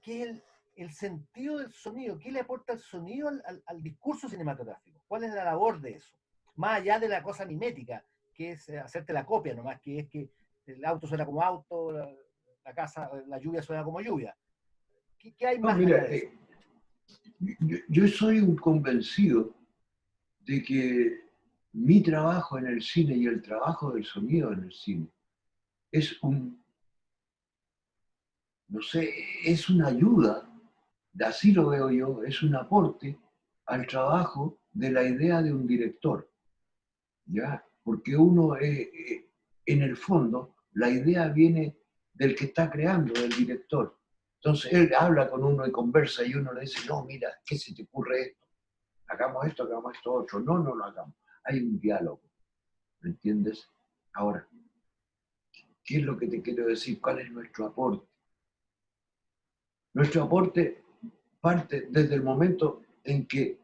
Speaker 1: es el sentido del sonido? ¿Qué le aporta el sonido al discurso cinematográfico? ¿Cuál es la labor de eso? Más allá de la cosa mimética, que es hacerte la copia nomás, que es que el auto suena como auto, la casa, la lluvia suena como lluvia. ¿Qué hay
Speaker 2: No,
Speaker 1: más allá
Speaker 2: mira,
Speaker 1: de eso?
Speaker 2: yo soy un convencido de que mi trabajo en el cine y el trabajo del sonido en el cine es no sé, es una ayuda, así lo veo yo, es un aporte al trabajo de la idea de un director, ¿ya? Porque uno, en el fondo, la idea viene del que está creando, del director. Entonces él habla con uno y conversa y uno le dice, no, mira, ¿qué se te ocurre esto? Hagamos esto otro. No, no lo hagamos. Hay un diálogo, ¿me entiendes? Ahora, ¿qué es lo que te quiero decir? ¿Cuál es nuestro aporte? Nuestro aporte parte desde el momento en que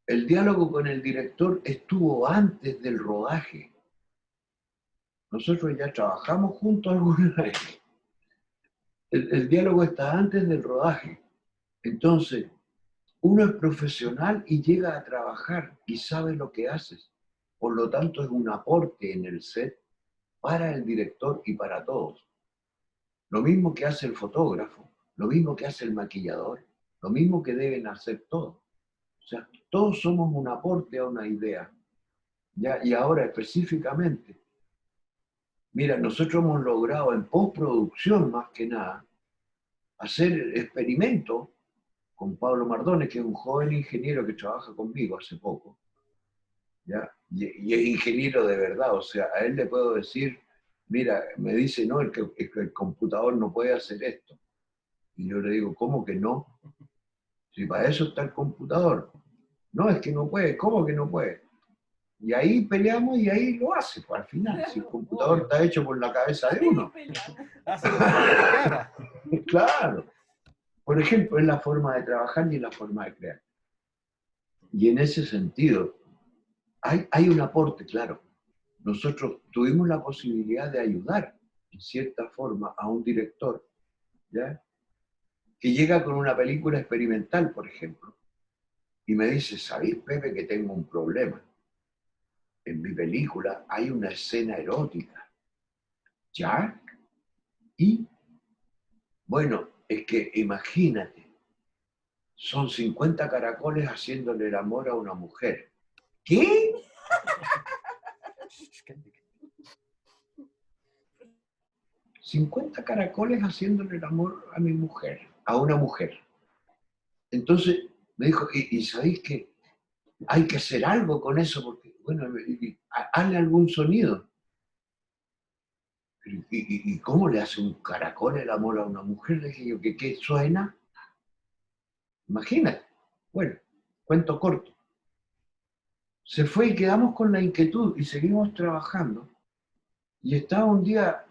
Speaker 2: el diálogo con el director estuvo antes del rodaje. Nosotros ya trabajamos juntos alguna vez. El diálogo está antes del rodaje. Entonces, uno es profesional y llega a trabajar y sabe lo que haces. Por lo tanto, es un aporte en el set para el director y para todos. Lo mismo que hace el fotógrafo, lo mismo que hace el maquillador, lo mismo que deben hacer todos. O sea, todos somos un aporte a una idea. ¿Ya? Y ahora específicamente, mira, nosotros hemos logrado en postproducción más que nada hacer experimentos con Pablo Mardones, que es un joven ingeniero que trabaja conmigo hace poco, ¿ya? Y es ingeniero de verdad, o sea, a él le puedo decir, mira, me dice, no, el computador no puede hacer esto. Y yo le digo, ¿cómo que no? Si para eso está el computador. No, es que no puede, ¿cómo que no puede? Y ahí peleamos y ahí lo hace, pues al final, si el computador
Speaker 1: Obvio.
Speaker 2: está hecho por la cabeza de
Speaker 3: Ahí
Speaker 2: uno.
Speaker 3: peleamos.
Speaker 1: Hace lo que uno quiere que haga.
Speaker 2: Claro. Por ejemplo, es la forma de trabajar y es la forma de crear. Y en ese sentido, hay un aporte, claro. Nosotros tuvimos la posibilidad de ayudar, en cierta forma, a un director, ¿ya? Que llega con una película experimental, por ejemplo, y me dice, ¿sabéis, Pepe, que tengo un problema? En mi película hay una escena erótica. ¿Ya? Y, bueno, es que imagínate, son 50 caracoles haciéndole el amor a una mujer. ¿Qué? 50 caracoles haciéndole el amor a mi mujer, a una mujer. Entonces me dijo, ¿y sabéis que hay que hacer algo con eso? Porque bueno, hazle algún sonido. ¿Y cómo le hace un caracol el amor a una mujer? Le dije yo, ¿qué suena? Imagínate. Bueno, cuento corto. Se fue y quedamos con la inquietud y seguimos trabajando. Y estaba un día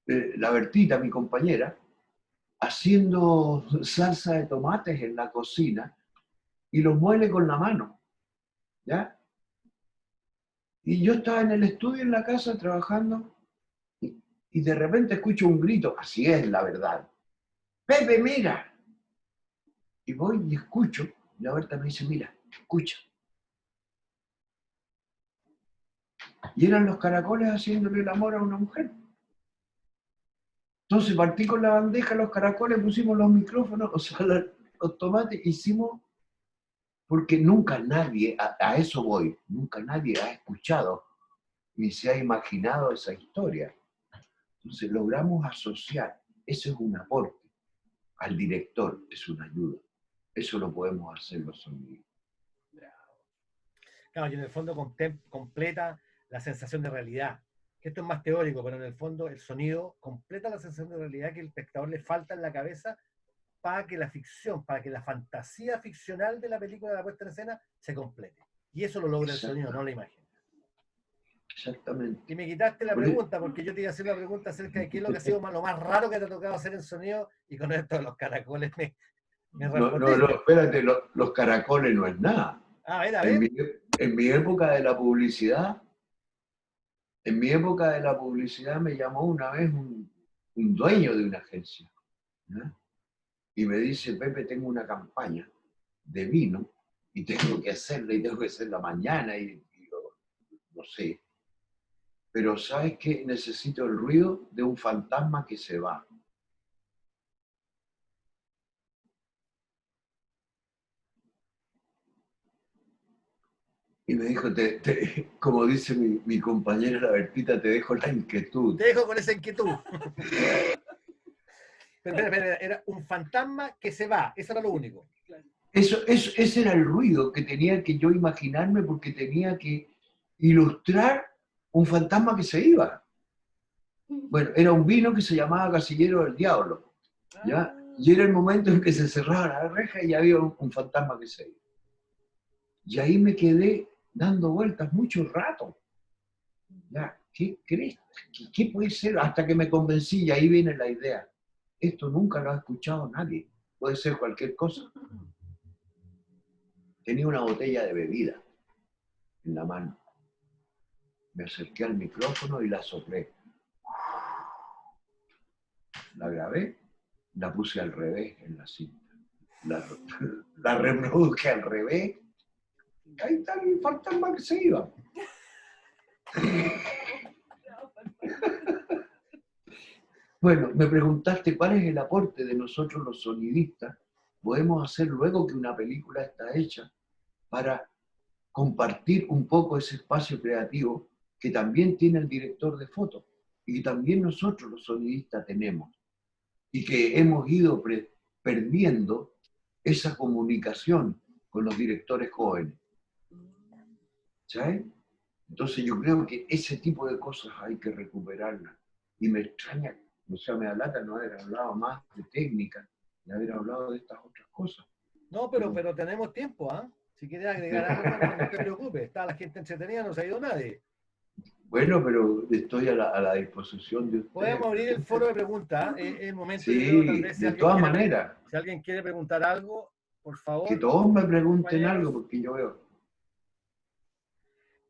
Speaker 2: la Bertita, mi compañera, haciendo salsa de tomates en la cocina y los muele con la mano, ¿ya? Y yo estaba en el estudio en la casa trabajando y de repente escucho un grito, así es la verdad. Pepe, mira. Y voy y escucho, y la Berta me dice, mira, escucha. Y eran los caracoles haciéndole el amor a una mujer. Entonces partí con la bandeja, los caracoles, pusimos los micrófonos, o sea, los tomates, hicimos, porque nunca nadie, a eso voy, nunca nadie ha escuchado ni se ha imaginado esa historia. Entonces logramos asociar, eso es un aporte, al director es una ayuda. Eso lo podemos hacer los sonidos.
Speaker 1: Claro, y en el fondo completa la sensación de realidad. Que esto es más teórico, pero en el fondo el sonido completa la sensación de realidad que el espectador le falta en la cabeza para que la ficción, para que la fantasía ficcional de la película de la puesta en escena se complete. Y eso lo logra el sonido, no la imagen.
Speaker 2: Exactamente.
Speaker 1: Y me quitaste la pregunta, porque yo te iba a hacer una pregunta acerca de qué es lo que ha sido lo más raro que te ha tocado hacer en sonido, y con esto de los caracoles me respondiste.
Speaker 2: No, espérate, los caracoles no es nada.
Speaker 1: A ver, a ver.
Speaker 2: En mi época de la publicidad, me llamó una vez un dueño de una agencia, ¿no? Y me dice, Pepe, tengo una campaña de vino y tengo que hacerla mañana y yo, no sé. Pero ¿sabes qué? Necesito el ruido de un fantasma que se va. Y me dijo, como dice mi compañera la Bertita, te dejo la inquietud.
Speaker 1: Te dejo con esa inquietud. Pero, era un fantasma que se va, eso era lo único.
Speaker 2: Ese era el ruido que tenía que yo imaginarme porque tenía que ilustrar un fantasma que se iba. Bueno, era un vino que se llamaba Casillero del Diablo, ¿ya? Y era el momento en que se cerraba la reja y había un fantasma que se iba. Y ahí me quedé dando vueltas mucho rato. ¿Ya? ¿Qué crees? ¿Qué puede ser? Hasta que me convencí y ahí viene la idea. Esto nunca lo ha escuchado nadie. Puede ser cualquier cosa. Tenía una botella de bebida en la mano. Me acerqué al micrófono y la soplé. La grabé, la puse al revés en la cinta. La reproduje al revés. Ahí está el fantasma que se iba. Bueno, me preguntaste cuál es el aporte de nosotros los sonidistas. Podemos hacer luego que una película está hecha para compartir un poco ese espacio creativo que también tiene el director de foto y que también nosotros los sonidistas tenemos y que hemos ido perdiendo esa comunicación con los directores jóvenes. ¿Sabes? Entonces yo creo que ese tipo de cosas hay que recuperarlas. Y me extraña, o sea, me alata no haber hablado más de técnica, de haber hablado de estas otras cosas.
Speaker 1: No, pero tenemos tiempo, ¿ah? Si quieres agregar algo, no te preocupes. Está la gente entretenida, no se ha ido nadie.
Speaker 2: Bueno, pero estoy a la disposición de ustedes.
Speaker 1: Podemos abrir el foro de preguntas. Es el momento,
Speaker 2: sí,
Speaker 1: yo creo, tal vez,
Speaker 2: de todas maneras.
Speaker 1: Si alguien quiere preguntar algo, por favor.
Speaker 2: Que todos me pregunten algo, porque yo veo.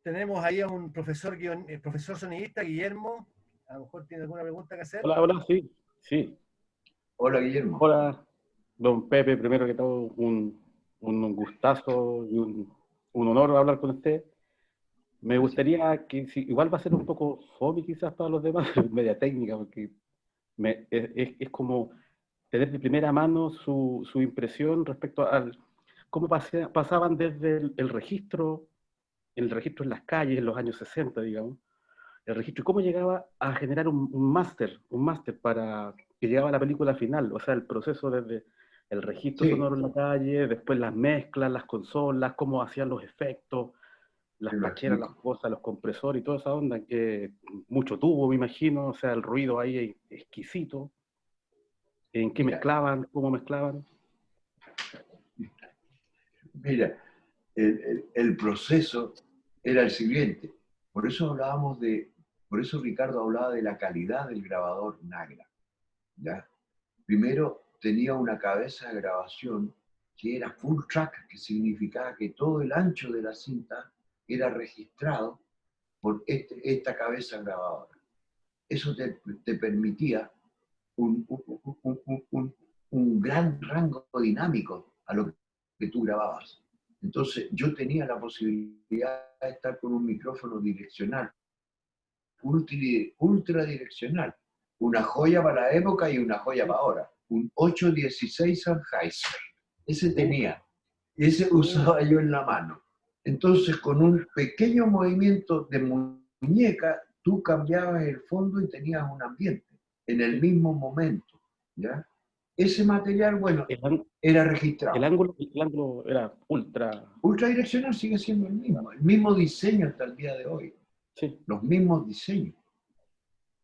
Speaker 1: Tenemos ahí a un profesor sonidista, Guillermo. A lo mejor tiene alguna pregunta que hacer.
Speaker 3: Hola, sí.
Speaker 2: Hola, Guillermo.
Speaker 3: Hola, don Pepe. Primero que todo, un gustazo y un honor hablar con usted. Me gustaría que, igual va a ser un poco fome quizás para los demás, media técnica, porque es como tener de primera mano su impresión respecto a cómo pasaban desde el registro en las calles en los años 60, digamos, el registro y cómo llegaba a generar un máster para que llegaba a la película final, o sea, el proceso desde el registro sonoro en la calle, después las mezclas, las consolas, cómo hacían los efectos. las
Speaker 2: te lo
Speaker 3: cacheras, las
Speaker 2: explico.
Speaker 3: cosas, los compresores y toda esa onda, que mucho tubo, me imagino, o sea, el ruido ahí es exquisito. ¿En qué
Speaker 2: Mira,
Speaker 3: mezclaban? ¿Cómo mezclaban?
Speaker 2: mira, el proceso era el siguiente. Por eso por eso Ricardo hablaba de la calidad del grabador Nagra. ¿Ya? Primero tenía una cabeza de grabación que era full track, que significaba que todo el ancho de la cinta era registrado por esta cabeza grabadora. Eso te permitía un, un gran rango dinámico a lo que tú grababas. Entonces yo tenía la posibilidad de estar con un micrófono direccional, ultra direccional, una joya para la época y una joya para ahora, un 816 Sennheiser. Ese tenía, y ese usaba yo en la mano. Entonces con un pequeño movimiento de muñeca, tú cambiabas el fondo y tenías un ambiente en el mismo momento. ¿Ya? Ese material, bueno,
Speaker 3: El,
Speaker 2: era registrado.
Speaker 3: el ángulo era ultra.
Speaker 2: Ultradireccional sigue siendo el mismo diseño hasta el día de hoy,
Speaker 3: Sí,
Speaker 2: los mismos diseños.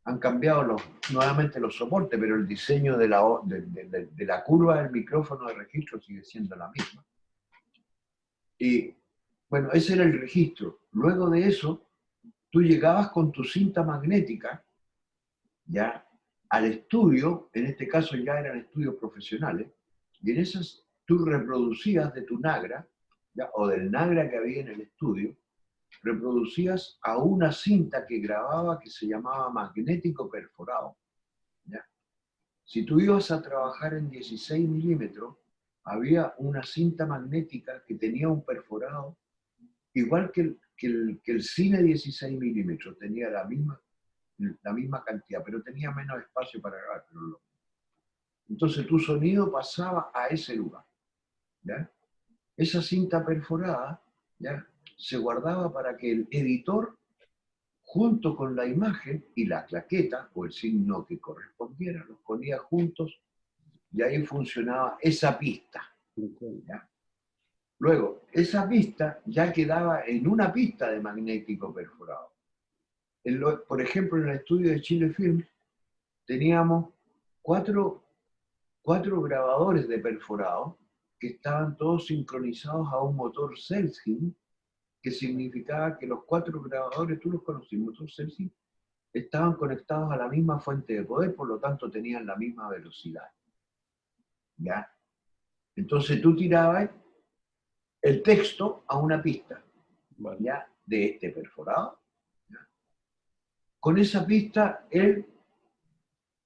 Speaker 2: Han cambiado nuevamente los soportes, pero el diseño de la curva del micrófono de registro sigue siendo la misma. Y bueno, ese era el registro. Luego de eso, tú llegabas con tu cinta magnética, ya, al estudio, en este caso ya eran estudios profesionales, y en esas tú reproducías de tu Nagra, ya, o del Nagra que había en el estudio, reproducías a una cinta que grababa que se llamaba magnético perforado. ¿Ya? Si tú ibas a trabajar en 16 milímetros, había una cinta magnética que tenía un perforado, igual que el cine 16 milímetros, tenía la misma cantidad, pero tenía menos espacio para grabar. Entonces tu sonido pasaba a ese lugar. ¿Ya? Esa cinta perforada, ¿ya?, se guardaba para que el editor, junto con la imagen y la claqueta o el signo que correspondiera, los ponía juntos y ahí funcionaba esa pista. ¿Ya? Luego, esa pista ya quedaba en una pista de magnético perforado. Por ejemplo, en el estudio de Chile Film teníamos cuatro grabadores de perforado que estaban todos sincronizados a un motor Celsius, que significaba que los 4 grabadores, tú los conocís, motor Celsius, estaban conectados a la misma fuente de poder, por lo tanto tenían la misma velocidad. ¿Ya? Entonces tú tirabas el texto a una pista,
Speaker 3: vale.
Speaker 2: ¿ya?, de este perforado. ¿Ya? Con esa pista, el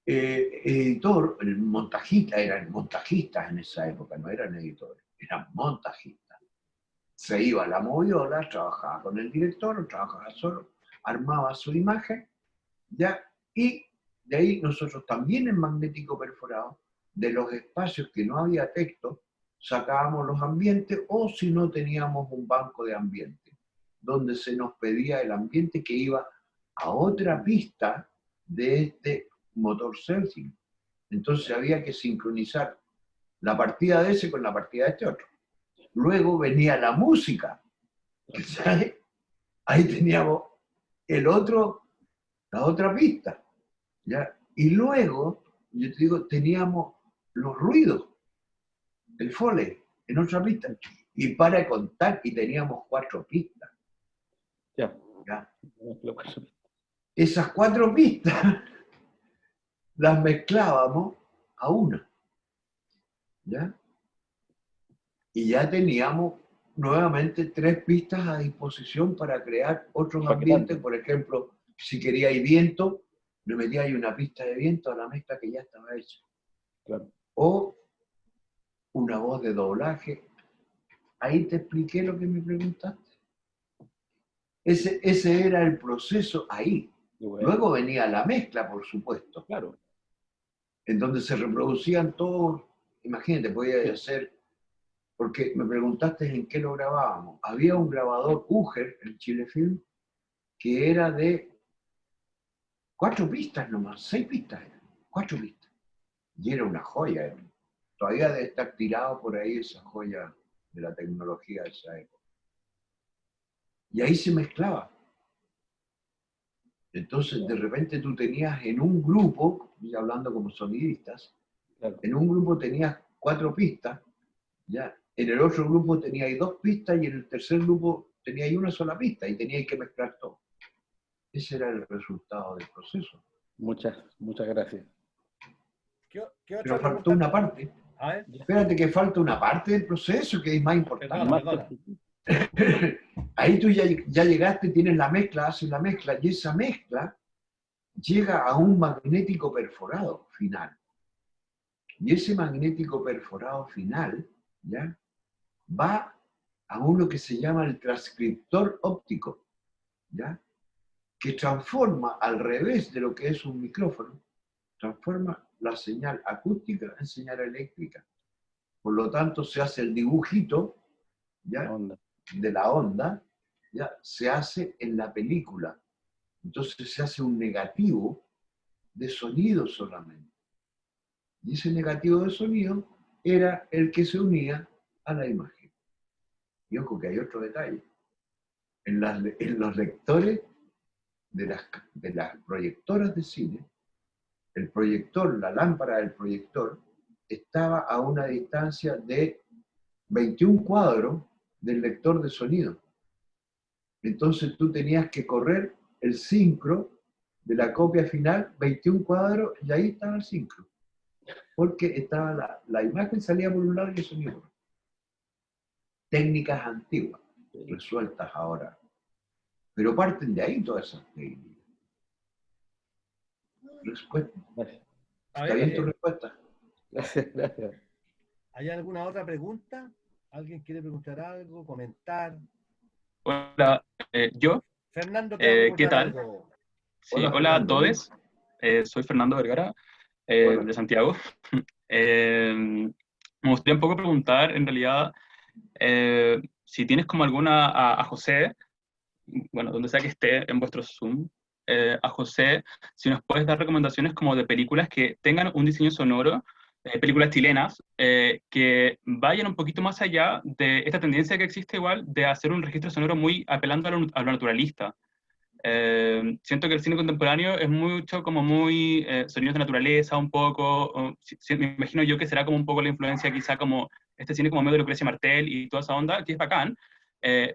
Speaker 2: editor, el montajista, eran montajistas en esa época, no eran editores, eran montajistas. Se iba a la moviola, trabajaba con el director, trabajaba solo, armaba su imagen, ¿ya? Y de ahí nosotros también en magnético perforado, de los espacios que no había texto, sacábamos los ambientes, o si no teníamos un banco de ambiente, donde se nos pedía el ambiente que iba a otra pista de este motor Celsius. Entonces había que sincronizar la partida de ese con la partida de este otro. Luego venía la música, ¿sabes? Ahí teníamos el otro, la otra pista, ¿ya? Y luego, yo te digo, teníamos los ruidos, el Foley, en otra pista. Y para contar, y teníamos 4 pistas,
Speaker 3: Ya.
Speaker 2: ¿ya? Esas 4 pistas las mezclábamos a una, ¿ya? Y ya teníamos nuevamente 3 pistas a disposición para crear otros ambientes. Por ejemplo, si queríais viento, le metíais una pista de viento a la mezcla que ya estaba hecha.
Speaker 3: Claro.
Speaker 2: O una voz de doblaje. Ahí te expliqué lo que me preguntaste. Ese era el proceso ahí.
Speaker 3: Bueno,
Speaker 2: Luego venía la mezcla, por supuesto,
Speaker 3: claro.
Speaker 2: en donde se reproducían todos. Imagínate, podía hacer, porque me preguntaste en qué lo grabábamos. Había un grabador Uger, el Chile Film, que era de 4 pistas nomás, 6 pistas, 4 pistas. Y era una joya. Todavía debe estar tirado por ahí esa joya de la tecnología de esa época. y ahí se mezclaba. Entonces, de repente tú tenías en un grupo, y hablando como sonidistas,
Speaker 3: Claro.
Speaker 2: en un grupo tenías 4 pistas, ¿ya? En el otro grupo teníais 2 pistas y en el tercer grupo teníais una sola pista y teníais que mezclar todo. Ese era el resultado del proceso.
Speaker 3: Muchas gracias.
Speaker 1: ¿Qué otra
Speaker 2: Pero faltó
Speaker 1: pregunta?
Speaker 2: una parte.
Speaker 1: A ver,
Speaker 2: Espérate que falta una parte del proceso que es más
Speaker 1: perdona,
Speaker 2: importante.
Speaker 1: perdona.
Speaker 2: Ahí tú ya llegaste, tienes la mezcla, haces la mezcla y esa mezcla llega a un magnético perforado final. Y ese magnético perforado final, ¿ya? Va a uno que se llama el transcriptor óptico, ¿ya? Que transforma al revés de lo que es un micrófono, transforma la señal acústica en señal eléctrica. Por lo tanto, se hace el dibujito, ¿ya? De la onda, ¿ya? Se hace en la película. Entonces se hace un negativo de sonido solamente. Y ese negativo de sonido era el que se unía a la imagen. Y ojo que hay otro detalle. En los lectores de las proyectoras de cine, el proyector, la lámpara del proyector, estaba a una distancia de 21 cuadros del lector de sonido. Entonces tú tenías que correr el sincro de la copia final, 21 cuadros, y ahí estaba el sincro. Porque estaba la imagen salía por un lado y el sonido por otro. Técnicas antiguas, resueltas ahora. Pero parten de ahí todas esas técnicas. Respuesta. ¿Está bien tu respuesta?
Speaker 3: Gracias.
Speaker 1: ¿Hay alguna otra pregunta? ¿Alguien quiere preguntar algo, comentar?
Speaker 4: Hola, yo.
Speaker 1: Fernando, te va a preguntar
Speaker 4: ¿Qué tal?
Speaker 1: algo.
Speaker 4: Sí,
Speaker 2: Hola,
Speaker 4: hola a
Speaker 2: Fernando.
Speaker 4: todos. Soy Fernando Vergara, de Santiago. Me gustaría un poco preguntar, en realidad, si tienes como alguna a José, bueno, donde sea que esté en vuestro Zoom, a José, si nos puedes dar recomendaciones como de películas que tengan un diseño sonoro, películas chilenas, que vayan un poquito más allá de esta tendencia que existe igual de hacer un registro sonoro muy apelando a lo naturalista. Siento que el cine contemporáneo es mucho como muy sonidos de naturaleza, un poco, me imagino yo que será como un poco la influencia quizá como este cine como medio de Lucrecia Martel y toda esa onda, que es bacán,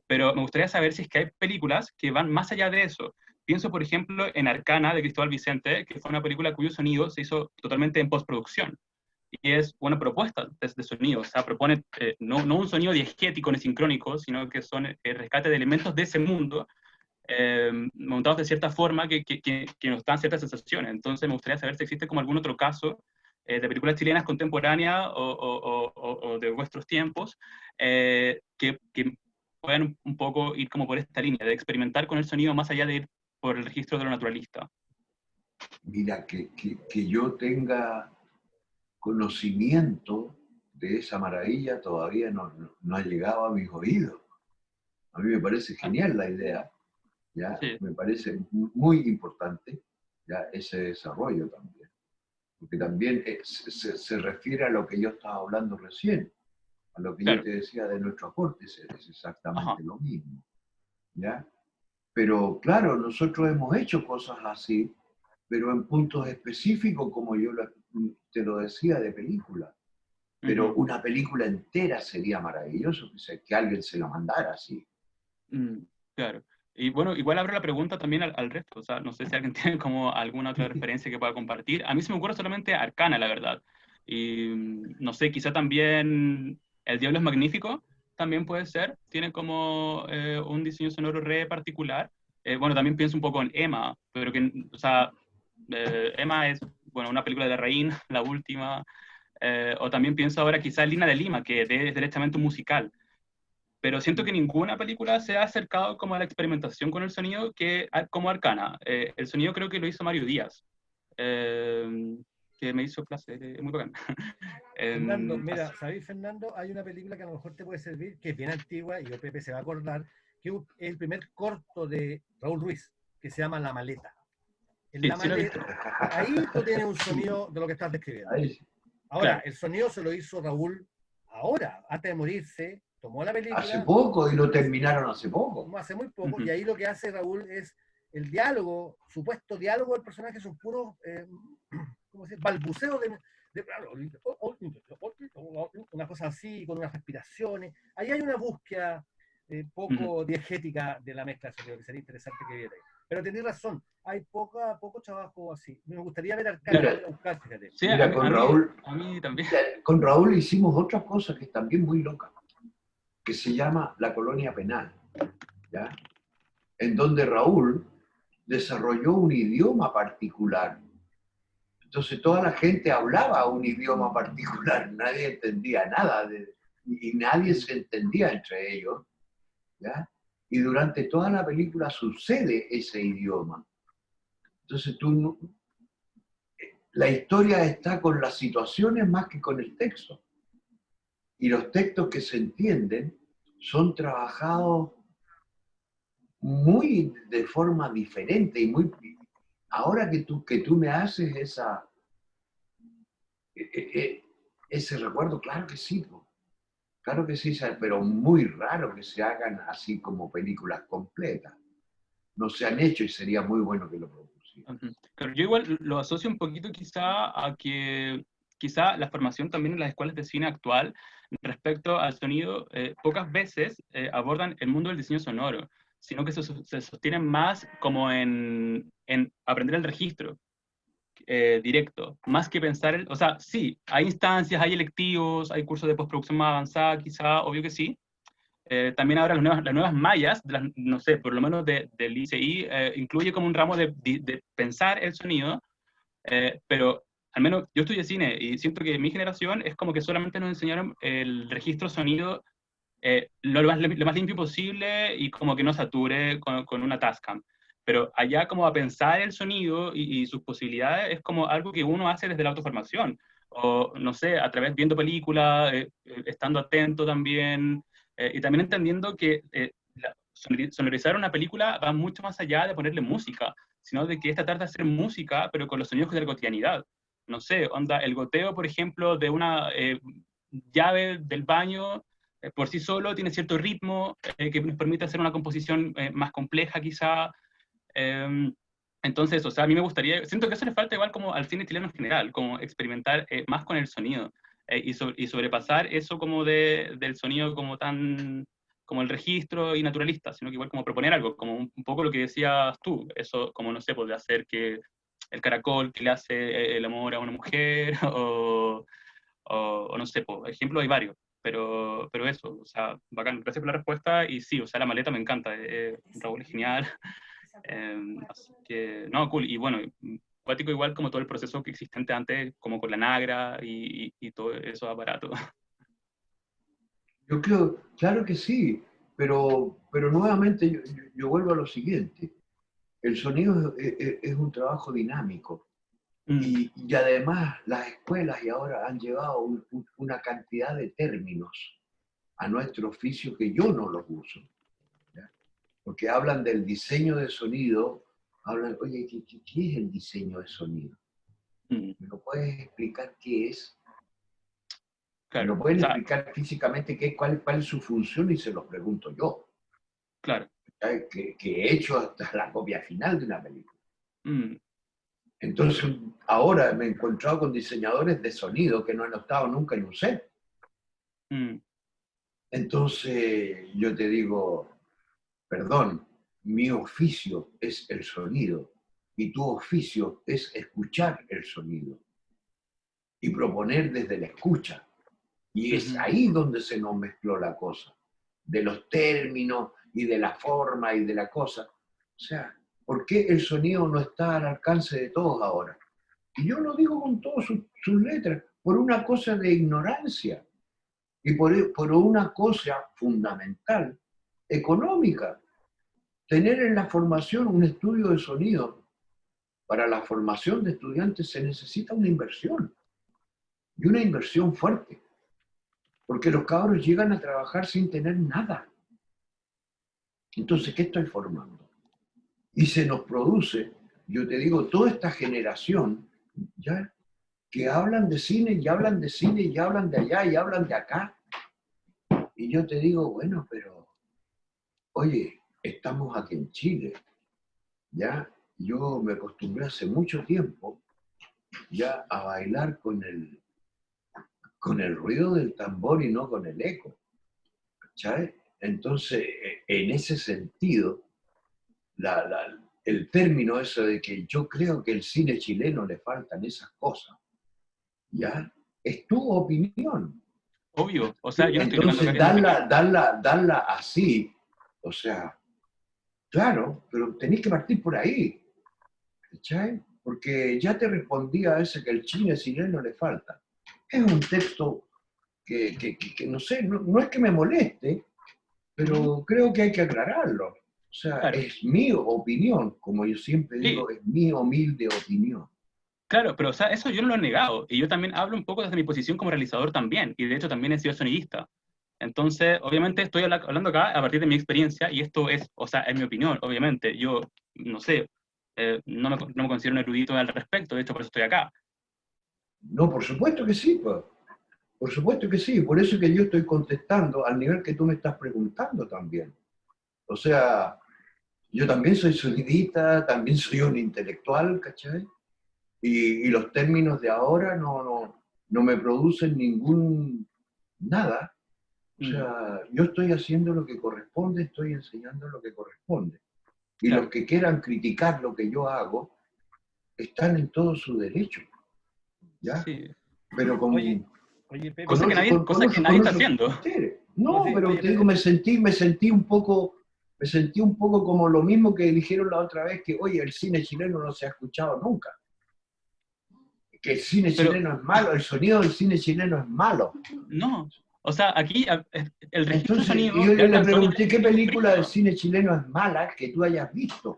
Speaker 4: pero me gustaría saber si es que hay películas que van más allá de eso. Pienso, por ejemplo, en Arcana, de Cristóbal Vicente, que fue una película cuyo sonido se hizo totalmente en postproducción. Y es una propuesta de sonido, o sea, propone no un sonido diegético ni sincrónico, sino que son rescate de elementos de ese mundo, montados de cierta forma que nos dan ciertas sensaciones. Entonces me gustaría saber si existe como algún otro caso de películas chilenas contemporáneas o de vuestros tiempos que puedan un poco ir como por esta línea, de experimentar con el sonido más allá de ir por el registro de lo naturalista.
Speaker 2: Mira, que yo tenga conocimiento de esa maravilla todavía no ha llegado a mis oídos. A mí me parece genial la idea, ¿ya?
Speaker 4: Sí.
Speaker 2: Me parece muy importante, ¿ya? Ese desarrollo también. Porque también se refiere a lo que yo estaba hablando recién, a lo que
Speaker 4: Claro.
Speaker 2: yo te decía de nuestro aporte, es exactamente
Speaker 4: Ajá.
Speaker 2: lo mismo, ¿ya? Pero claro, nosotros hemos hecho cosas así, pero en puntos específicos, como yo te lo decía, de película. Pero una película entera sería maravilloso que alguien se la mandara así.
Speaker 4: Claro. Y bueno, igual abro la pregunta también al resto. O sea, no sé si alguien tiene como alguna otra referencia que pueda compartir. A mí se me ocurre solamente Arcana, la verdad. Y no sé, quizá también El Diablo es Magnífico, también puede ser. Tiene como un diseño sonoro re particular. Bueno, también pienso un poco en Emma, pero que, o sea, Emma es, bueno, una película de Larraín, la última. O también pienso ahora quizá en Lina de Lima, que es directamente un musical. Pero siento que ninguna película se ha acercado como a la experimentación con el sonido como Arcana. El sonido creo que lo hizo Mario Díaz, que me hizo clase, muy bacán.
Speaker 1: Fernando, mira, ¿sabéis, Fernando? Hay una película que a lo mejor te puede servir, que es bien antigua, y yo, Pepe, se va a acordar, que es el primer corto de Raúl Ruiz, que se llama La Maleta. En
Speaker 4: Sí,
Speaker 1: La
Speaker 4: sí lo he visto.
Speaker 1: Maleta, ahí tú tienes un sonido de lo que estás describiendo.
Speaker 2: Ahí.
Speaker 1: Ahora,
Speaker 4: Claro.
Speaker 1: el sonido se lo hizo Raúl ahora, antes de morirse, tomó la película.
Speaker 2: Hace poco, y lo terminaron hace poco.
Speaker 1: Como hace muy poco, y ahí lo que hace Raúl es el diálogo, supuesto diálogo del personaje, son puros, ¿cómo se dice? Balbuceos de una cosa así, con unas respiraciones. Ahí hay una búsqueda poco diegética de la mezcla de sonido, que sería interesante que viera. Pero tenés razón, hay poco trabajo así. Me gustaría ver Arcana buscar, fíjate.
Speaker 4: Sí,
Speaker 2: Mira,
Speaker 4: a mí también.
Speaker 2: Con Raúl hicimos otra cosa que es también muy loca, que se llama La Colonia Penal, ¿ya? En donde Raúl desarrolló un idioma particular. Entonces toda la gente hablaba un idioma particular, nadie entendía nada, y nadie se entendía entre ellos, ¿ya? Y durante toda la película sucede ese idioma. Entonces la historia está con las situaciones más que con el texto. Y los textos que se entienden son trabajados muy de forma diferente y muy... Ahora que tú me haces ese recuerdo, claro que sí, claro que sí, pero muy raro que se hagan así como películas completas. No se han hecho y sería muy bueno que lo propusieran.
Speaker 4: Pero yo igual lo asocio un poquito quizá a que quizá la formación también en las escuelas de cine actual respecto al sonido pocas veces abordan el mundo del diseño sonoro, sino que se sostienen más como en aprender el registro directo, más que pensar, o sea, sí, hay instancias, hay electivos, hay cursos de postproducción más avanzada, quizá, obvio que sí. También ahora las nuevas mallas, no sé, por lo menos del ICI, incluye como un ramo de pensar el sonido, pero al menos yo estudié cine y siento que mi generación es como que solamente nos enseñaron el registro sonido lo más limpio posible y como que no sature con una Tascam. Pero allá como a pensar el sonido y sus posibilidades es como algo que uno hace desde la autoformación. O, no sé, a través viendo películas, estando atento también, y también entendiendo que sonorizar una película va mucho más allá de ponerle música, sino de que esta trata de hacer música, pero con los sonidos de la cotidianidad. No sé, onda, el goteo, por ejemplo, de una llave del baño, por sí solo tiene cierto ritmo que nos permite hacer una composición más compleja quizá. Entonces, o sea, a mí me gustaría, siento que eso le falta igual como al cine chileno en general, como experimentar más con el sonido y sobrepasar eso como del sonido como tan, como el registro y naturalista, sino que igual como proponer algo, como un poco lo que decías tú, eso como, no sé, pues de hacer que el caracol que le hace el amor a una mujer, o no sé, pues, ejemplos hay varios. Pero eso, o sea, bacán, gracias por la respuesta, y sí, o sea, la maleta me encanta, Raúl es genial, así que, no, cool, y bueno, cuático igual como todo el proceso que existente antes, como con la Nagra y todo esos aparatos.
Speaker 2: Yo creo, claro que sí, pero nuevamente yo vuelvo a lo siguiente. El sonido es un trabajo dinámico y además las escuelas y ahora han llevado una cantidad de términos a nuestro oficio que yo no los uso, ¿ya? Porque hablan del diseño de sonido, hablan, oye, ¿qué es el diseño de sonido? ¿Me lo puedes explicar qué es?
Speaker 4: Claro,
Speaker 2: ¿Me lo pueden
Speaker 4: o sea,
Speaker 2: explicar físicamente cuál es su función? Y se los pregunto yo.
Speaker 4: claro.
Speaker 2: Que he hecho hasta la copia final de una película.
Speaker 4: Mm.
Speaker 2: Entonces, ahora me he encontrado con diseñadores de sonido que no han estado nunca en un set.
Speaker 4: Mm.
Speaker 2: Entonces, yo te digo, perdón, mi oficio es el sonido y tu oficio es escuchar el sonido y proponer desde la escucha. Y es ahí donde se nos mezcló la cosa, de los términos y de la forma y de la cosa. O sea, ¿por qué el sonido no está al alcance de todos ahora? Y yo lo digo con todas sus letras, por una cosa de ignorancia y por una cosa fundamental, económica. Tener en la formación un estudio de sonido, para la formación de estudiantes se necesita una inversión, y una inversión fuerte, porque los cabros llegan a trabajar sin tener nada. Entonces, ¿qué estoy formando? Y se nos produce, yo te digo, toda esta generación, ya, que hablan de cine, y hablan de cine, y hablan de allá, y hablan de acá. Y yo te digo, bueno, pero, oye, estamos aquí en Chile, ¿ya? Yo me acostumbré hace mucho tiempo ya a bailar con el ruido del tambor y no con el eco, ¿sabes? Entonces, en ese sentido, el término eso de que yo creo que el cine chileno le faltan esas cosas, ¿ya? Es tu opinión.
Speaker 4: Obvio, o sea, yo no estoy negando
Speaker 2: Entonces,
Speaker 4: que es mi opinión.
Speaker 2: darla así, o sea, claro, pero tenéis que partir por ahí, ¿cachai? Porque ya te respondí a ese que el cine chileno le falta. Es un texto que no sé, no es que me moleste, pero creo que hay que aclararlo. O sea,
Speaker 4: Claro,
Speaker 2: es mi opinión, como yo siempre
Speaker 4: sí,
Speaker 2: digo, es mi humilde opinión.
Speaker 4: claro, pero o sea, eso yo no lo he negado. Y yo también hablo un poco desde mi posición como realizador también. Y de hecho también he sido sonidista. Entonces, obviamente estoy hablando acá a partir de mi experiencia y esto es, o sea, es mi opinión, obviamente. Yo, no sé, no me considero un erudito al respecto, de hecho por eso estoy acá.
Speaker 2: No, por supuesto que sí, pues. Por supuesto que sí. Por eso que yo estoy contestando al nivel que tú me estás preguntando también. O sea, yo también soy sonidista, también soy un intelectual, ¿cachai? Y los términos de ahora no me producen ningún nada. O
Speaker 4: Mm,
Speaker 2: sea, yo estoy haciendo lo que corresponde, estoy enseñando lo que corresponde. Y los
Speaker 4: claro,
Speaker 2: que quieran criticar lo que yo hago están en todo su derecho, ¿ya?
Speaker 4: sí.
Speaker 2: Pero
Speaker 1: Oye, oye, Pepe,
Speaker 4: Cosa que
Speaker 2: con
Speaker 4: nadie está
Speaker 2: otros
Speaker 4: haciendo.
Speaker 2: caracteres.
Speaker 1: no,
Speaker 2: No,
Speaker 1: sí,
Speaker 2: pero
Speaker 1: oye,
Speaker 2: te digo,
Speaker 1: Pepe,
Speaker 2: me sentí un poco como lo mismo que dijeron la otra vez, que oye, el cine chileno no se ha escuchado nunca, que el cine
Speaker 4: Pero
Speaker 2: chileno es malo, el sonido del cine chileno es malo.
Speaker 4: no, o sea, aquí el registro de
Speaker 2: Entonces,
Speaker 4: sonido
Speaker 2: yo
Speaker 4: ya
Speaker 2: le
Speaker 4: alcanzó
Speaker 2: pregunté,
Speaker 4: niveles
Speaker 2: ¿qué película del
Speaker 4: estratosféricos.
Speaker 2: cine chileno es mala que tú hayas visto?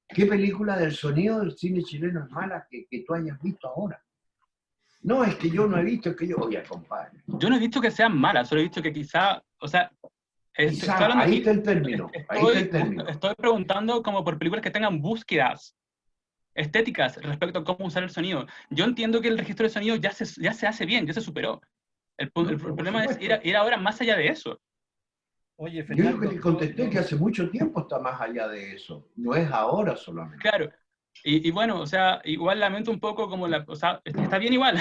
Speaker 2: ¿Qué película del sonido del cine chileno es mala que tú hayas visto ahora? No, es que yo no he visto, es que yo, oye, compadre,
Speaker 4: Yo no he dicho que sean malas, solo he dicho que quizá, o sea, estoy
Speaker 2: quizá,
Speaker 4: hablando
Speaker 2: ahí
Speaker 4: aquí,
Speaker 2: está el término, ahí está el término.
Speaker 4: estoy preguntando como por películas que tengan búsquedas estéticas respecto a cómo usar el sonido. Yo entiendo que el registro de sonido ya se hace bien, ya se superó. El
Speaker 2: No, pero por
Speaker 4: problema es
Speaker 2: supuesto.
Speaker 4: ir ahora más allá de eso.
Speaker 1: oye,
Speaker 2: Yo lo que
Speaker 1: Fernando,
Speaker 2: te contesté que hace mucho tiempo está más allá de eso, no es ahora solamente.
Speaker 4: Claro. Y bueno, o sea, igual lamento un poco como o sea, está bien igual,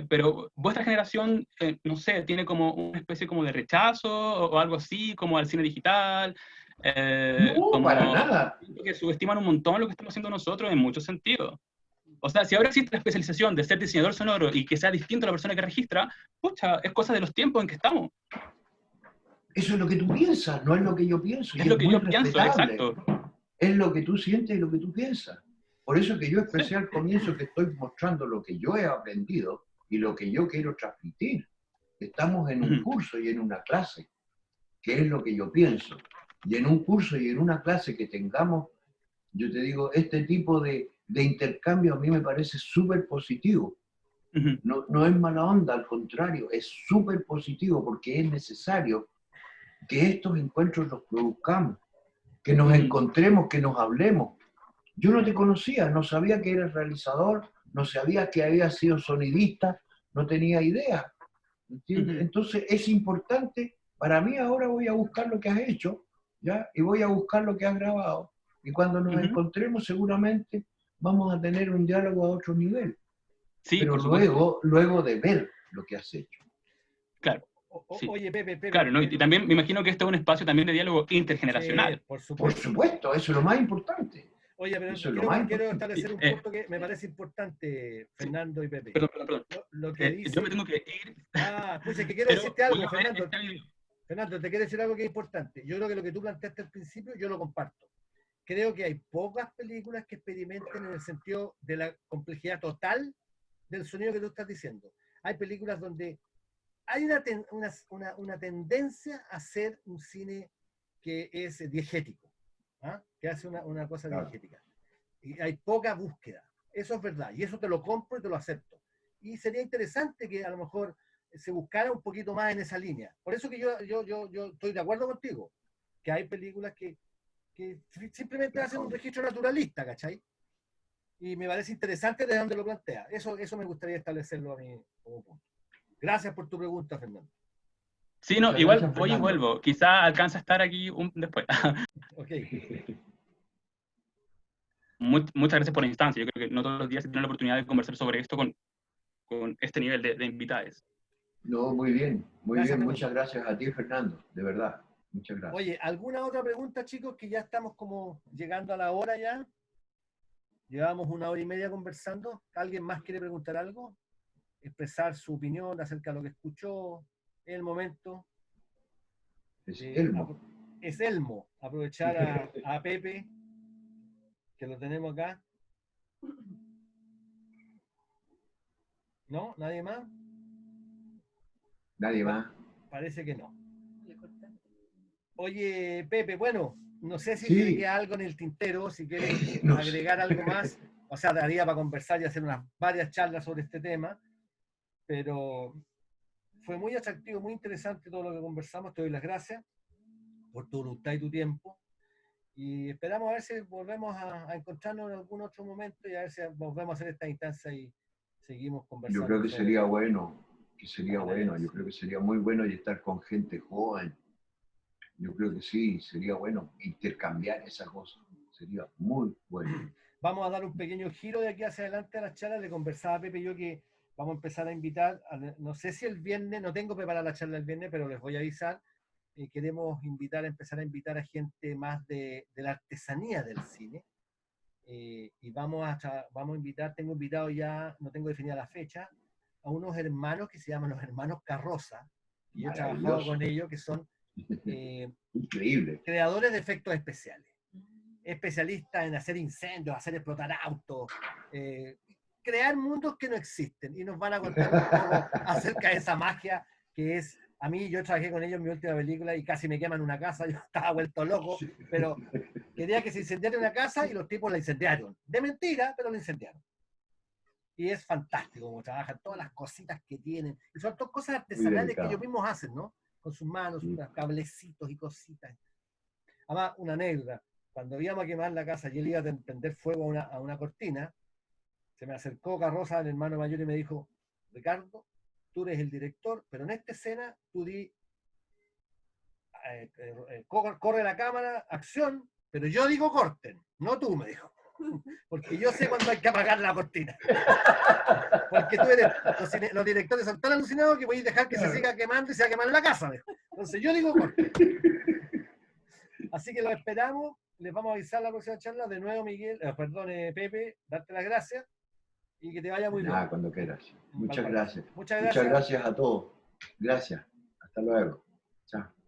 Speaker 4: pero vuestra generación, no sé, tiene como una especie como de rechazo o algo así, como al cine digital,
Speaker 2: No, para
Speaker 4: como
Speaker 2: nada.
Speaker 4: siento que subestiman un montón lo que estamos haciendo nosotros en muchos sentidos. O sea, si ahora existe la especialización de ser diseñador sonoro y que sea distinto a la persona que registra, pucha, es cosa de los tiempos en que estamos.
Speaker 2: Eso es lo que tú piensas, no es lo que yo pienso,
Speaker 4: Es
Speaker 2: y es
Speaker 4: lo que
Speaker 2: muy
Speaker 4: yo pienso,
Speaker 2: respetable.
Speaker 4: exacto.
Speaker 2: Es lo que tú sientes y lo que tú piensas. Por eso que yo
Speaker 4: Sí.
Speaker 2: expresé al comienzo que estoy mostrando lo que yo he aprendido y lo que yo quiero transmitir. Estamos en un
Speaker 4: Ujú,
Speaker 2: curso y en una clase, que es lo que yo pienso. Y en un curso y en una clase que tengamos, yo te digo, este tipo de intercambio a mí me parece súper positivo.
Speaker 4: ujú,
Speaker 2: No es mala onda, al contrario, es súper positivo porque es necesario que estos encuentros los produzcamos, que nos
Speaker 4: ujú,
Speaker 2: encontremos, que nos hablemos. Yo no te conocía, no sabía que eras realizador, no sabía que habías sido sonidista, no tenía idea. ¿Entiendes?
Speaker 4: ujú,
Speaker 2: Entonces es importante, para mí ahora voy a buscar lo que has hecho, ¿ya? Y voy a buscar lo que has grabado. Y cuando nos
Speaker 4: ujú.
Speaker 2: encontremos seguramente vamos a tener un diálogo a otro nivel,
Speaker 4: Sí,
Speaker 2: pero
Speaker 4: por supuesto.
Speaker 2: luego de ver lo que has hecho.
Speaker 4: Claro, sí.
Speaker 1: oye, Pepe, Pepe,
Speaker 4: Claro, ¿no? Y también me imagino que este es un espacio también de diálogo
Speaker 1: sí,
Speaker 4: intergeneracional.
Speaker 1: por
Speaker 2: Por
Speaker 1: supuesto.
Speaker 2: supuesto, eso es lo más importante.
Speaker 1: Oye, pero
Speaker 2: Eso es lo más
Speaker 1: quiero
Speaker 2: importante.
Speaker 1: establecer un
Speaker 4: Eh,
Speaker 1: punto que me parece importante,
Speaker 4: sí,
Speaker 1: Fernando y Pepe.
Speaker 4: perdón.
Speaker 1: Lo que
Speaker 4: Yo me
Speaker 1: dice.
Speaker 4: tengo que ir,
Speaker 1: Ah, pucha, que quiero
Speaker 4: pero
Speaker 1: decirte
Speaker 4: voy
Speaker 1: algo,
Speaker 4: a ver
Speaker 1: Fernando.
Speaker 4: este video.
Speaker 1: Fernando, te quiero decir algo que es importante. Yo creo que lo que tú planteaste al principio, yo lo comparto. Creo que hay pocas películas que experimenten en el sentido de la complejidad total del sonido que tú estás diciendo. Hay películas donde hay una tendencia a hacer un cine que es diegético, ¿ah? Que hace una cosa
Speaker 2: Claro.
Speaker 1: diegética. Y hay poca búsqueda. Eso es verdad. Y eso te lo compro y te lo acepto. Y sería interesante que a lo mejor se buscara un poquito más en esa línea. Por eso que yo estoy de acuerdo contigo, que hay películas que simplemente hacen un registro naturalista, ¿cachai? Y me parece interesante de dónde lo plantea. Eso me gustaría establecerlo a mí como punto. Gracias por tu pregunta, Fernando.
Speaker 4: Sí, no,
Speaker 2: Muchas
Speaker 4: igual
Speaker 2: gracias,
Speaker 4: voy y
Speaker 2: Fernando.
Speaker 4: vuelvo. Quizá alcanza a estar aquí después.
Speaker 1: Ok.
Speaker 4: Muchas gracias por la instancia. Yo creo que no todos los días se tiene la oportunidad de conversar sobre esto con este nivel de invitados.
Speaker 2: No, muy bien, muy
Speaker 1: Gracias,
Speaker 2: bien.
Speaker 1: Fernando.
Speaker 2: Muchas gracias a ti, Fernando, de verdad. Muchas gracias.
Speaker 1: Oye, ¿alguna otra pregunta, chicos? Que ya estamos como llegando a la hora ya. Llevamos 1 hora y media conversando. ¿Alguien más quiere preguntar algo? Expresar su opinión acerca de lo que escuchó. Es el momento.
Speaker 2: Es Elmo.
Speaker 1: Es Elmo. Aprovechar a Pepe, que lo tenemos acá. ¿No? ¿Nadie más?
Speaker 2: Nadie más.
Speaker 1: Parece que no. Oye, Pepe, bueno, no sé si te
Speaker 2: Sí,
Speaker 1: queda algo en el tintero, si quieres
Speaker 2: no
Speaker 1: agregar
Speaker 2: sé.
Speaker 1: algo más. O sea, daría para conversar y hacer varias charlas sobre este tema, pero fue muy atractivo, muy interesante todo lo que conversamos. Te doy las gracias por tu voluntad y tu tiempo. Y esperamos a ver si volvemos a encontrarnos en algún otro momento y a ver si volvemos a hacer esta instancia y seguimos
Speaker 2: Yo
Speaker 1: conversando
Speaker 2: creo que
Speaker 1: sobre
Speaker 2: sería bueno, que
Speaker 1: la
Speaker 2: sería bueno. Yo
Speaker 1: violencia.
Speaker 2: creo que sería muy bueno y estar con gente joven. Yo creo que sí, sería bueno intercambiar esas cosas. Sería muy bueno.
Speaker 1: Vamos a dar un pequeño giro de aquí hacia adelante a las charlas. Le conversaba a Pepe y yo que vamos a empezar a invitar, no sé si el viernes, no tengo preparada la charla el viernes, pero les voy a avisar. Queremos empezar a invitar a gente más de la artesanía del cine. Y vamos a invitar, tengo invitado ya, no tengo definida la fecha, a unos hermanos que se llaman los hermanos Carroza, y yo he trabajado
Speaker 2: Maravilloso.
Speaker 1: con ellos, que son
Speaker 2: Increíble.
Speaker 1: creadores de efectos especiales, especialistas en hacer incendios, hacer explotar autos, crear mundos que no existen, y nos van a contar un poco acerca de esa magia que es. A mí, yo trabajé con ellos en mi última película y casi me queman una casa, yo estaba vuelto loco, pero quería que se incendiara una casa y los tipos la incendiaron. De mentira, pero la incendiaron. Y es fantástico como trabajan, todas las cositas que tienen. Y son todas cosas
Speaker 2: Muy
Speaker 1: artesanales que ellos
Speaker 2: delicado.
Speaker 1: mismos hacen, ¿no? Con sus manos,
Speaker 2: Sí.
Speaker 1: unos cablecitos y cositas. Además, una anécdota. Cuando íbamos a quemar la casa y él iba a prender fuego a una cortina, se me acercó Carroza, el hermano mayor, y me dijo: Ricardo, tú eres el director, pero en esta escena tú corre la cámara, acción, pero yo digo corten, no tú, me dijo. Porque yo sé cuándo hay que apagar la cortina. Porque tú eres, los directores son tan alucinados que podéis dejar que se siga quemando y se va a quemar la casa, me dijo. Entonces yo digo corten. Así que lo esperamos, les vamos a avisar la próxima charla. De nuevo, Miguel, Pepe, darte las gracias y que te vaya muy bien.
Speaker 2: Nada, cuando quieras.
Speaker 1: En
Speaker 2: Muchas
Speaker 1: Valparaíso.
Speaker 2: gracias.
Speaker 1: Muchas
Speaker 2: Muchas
Speaker 1: gracias.
Speaker 2: gracias a todos. Gracias. Hasta luego. Chao.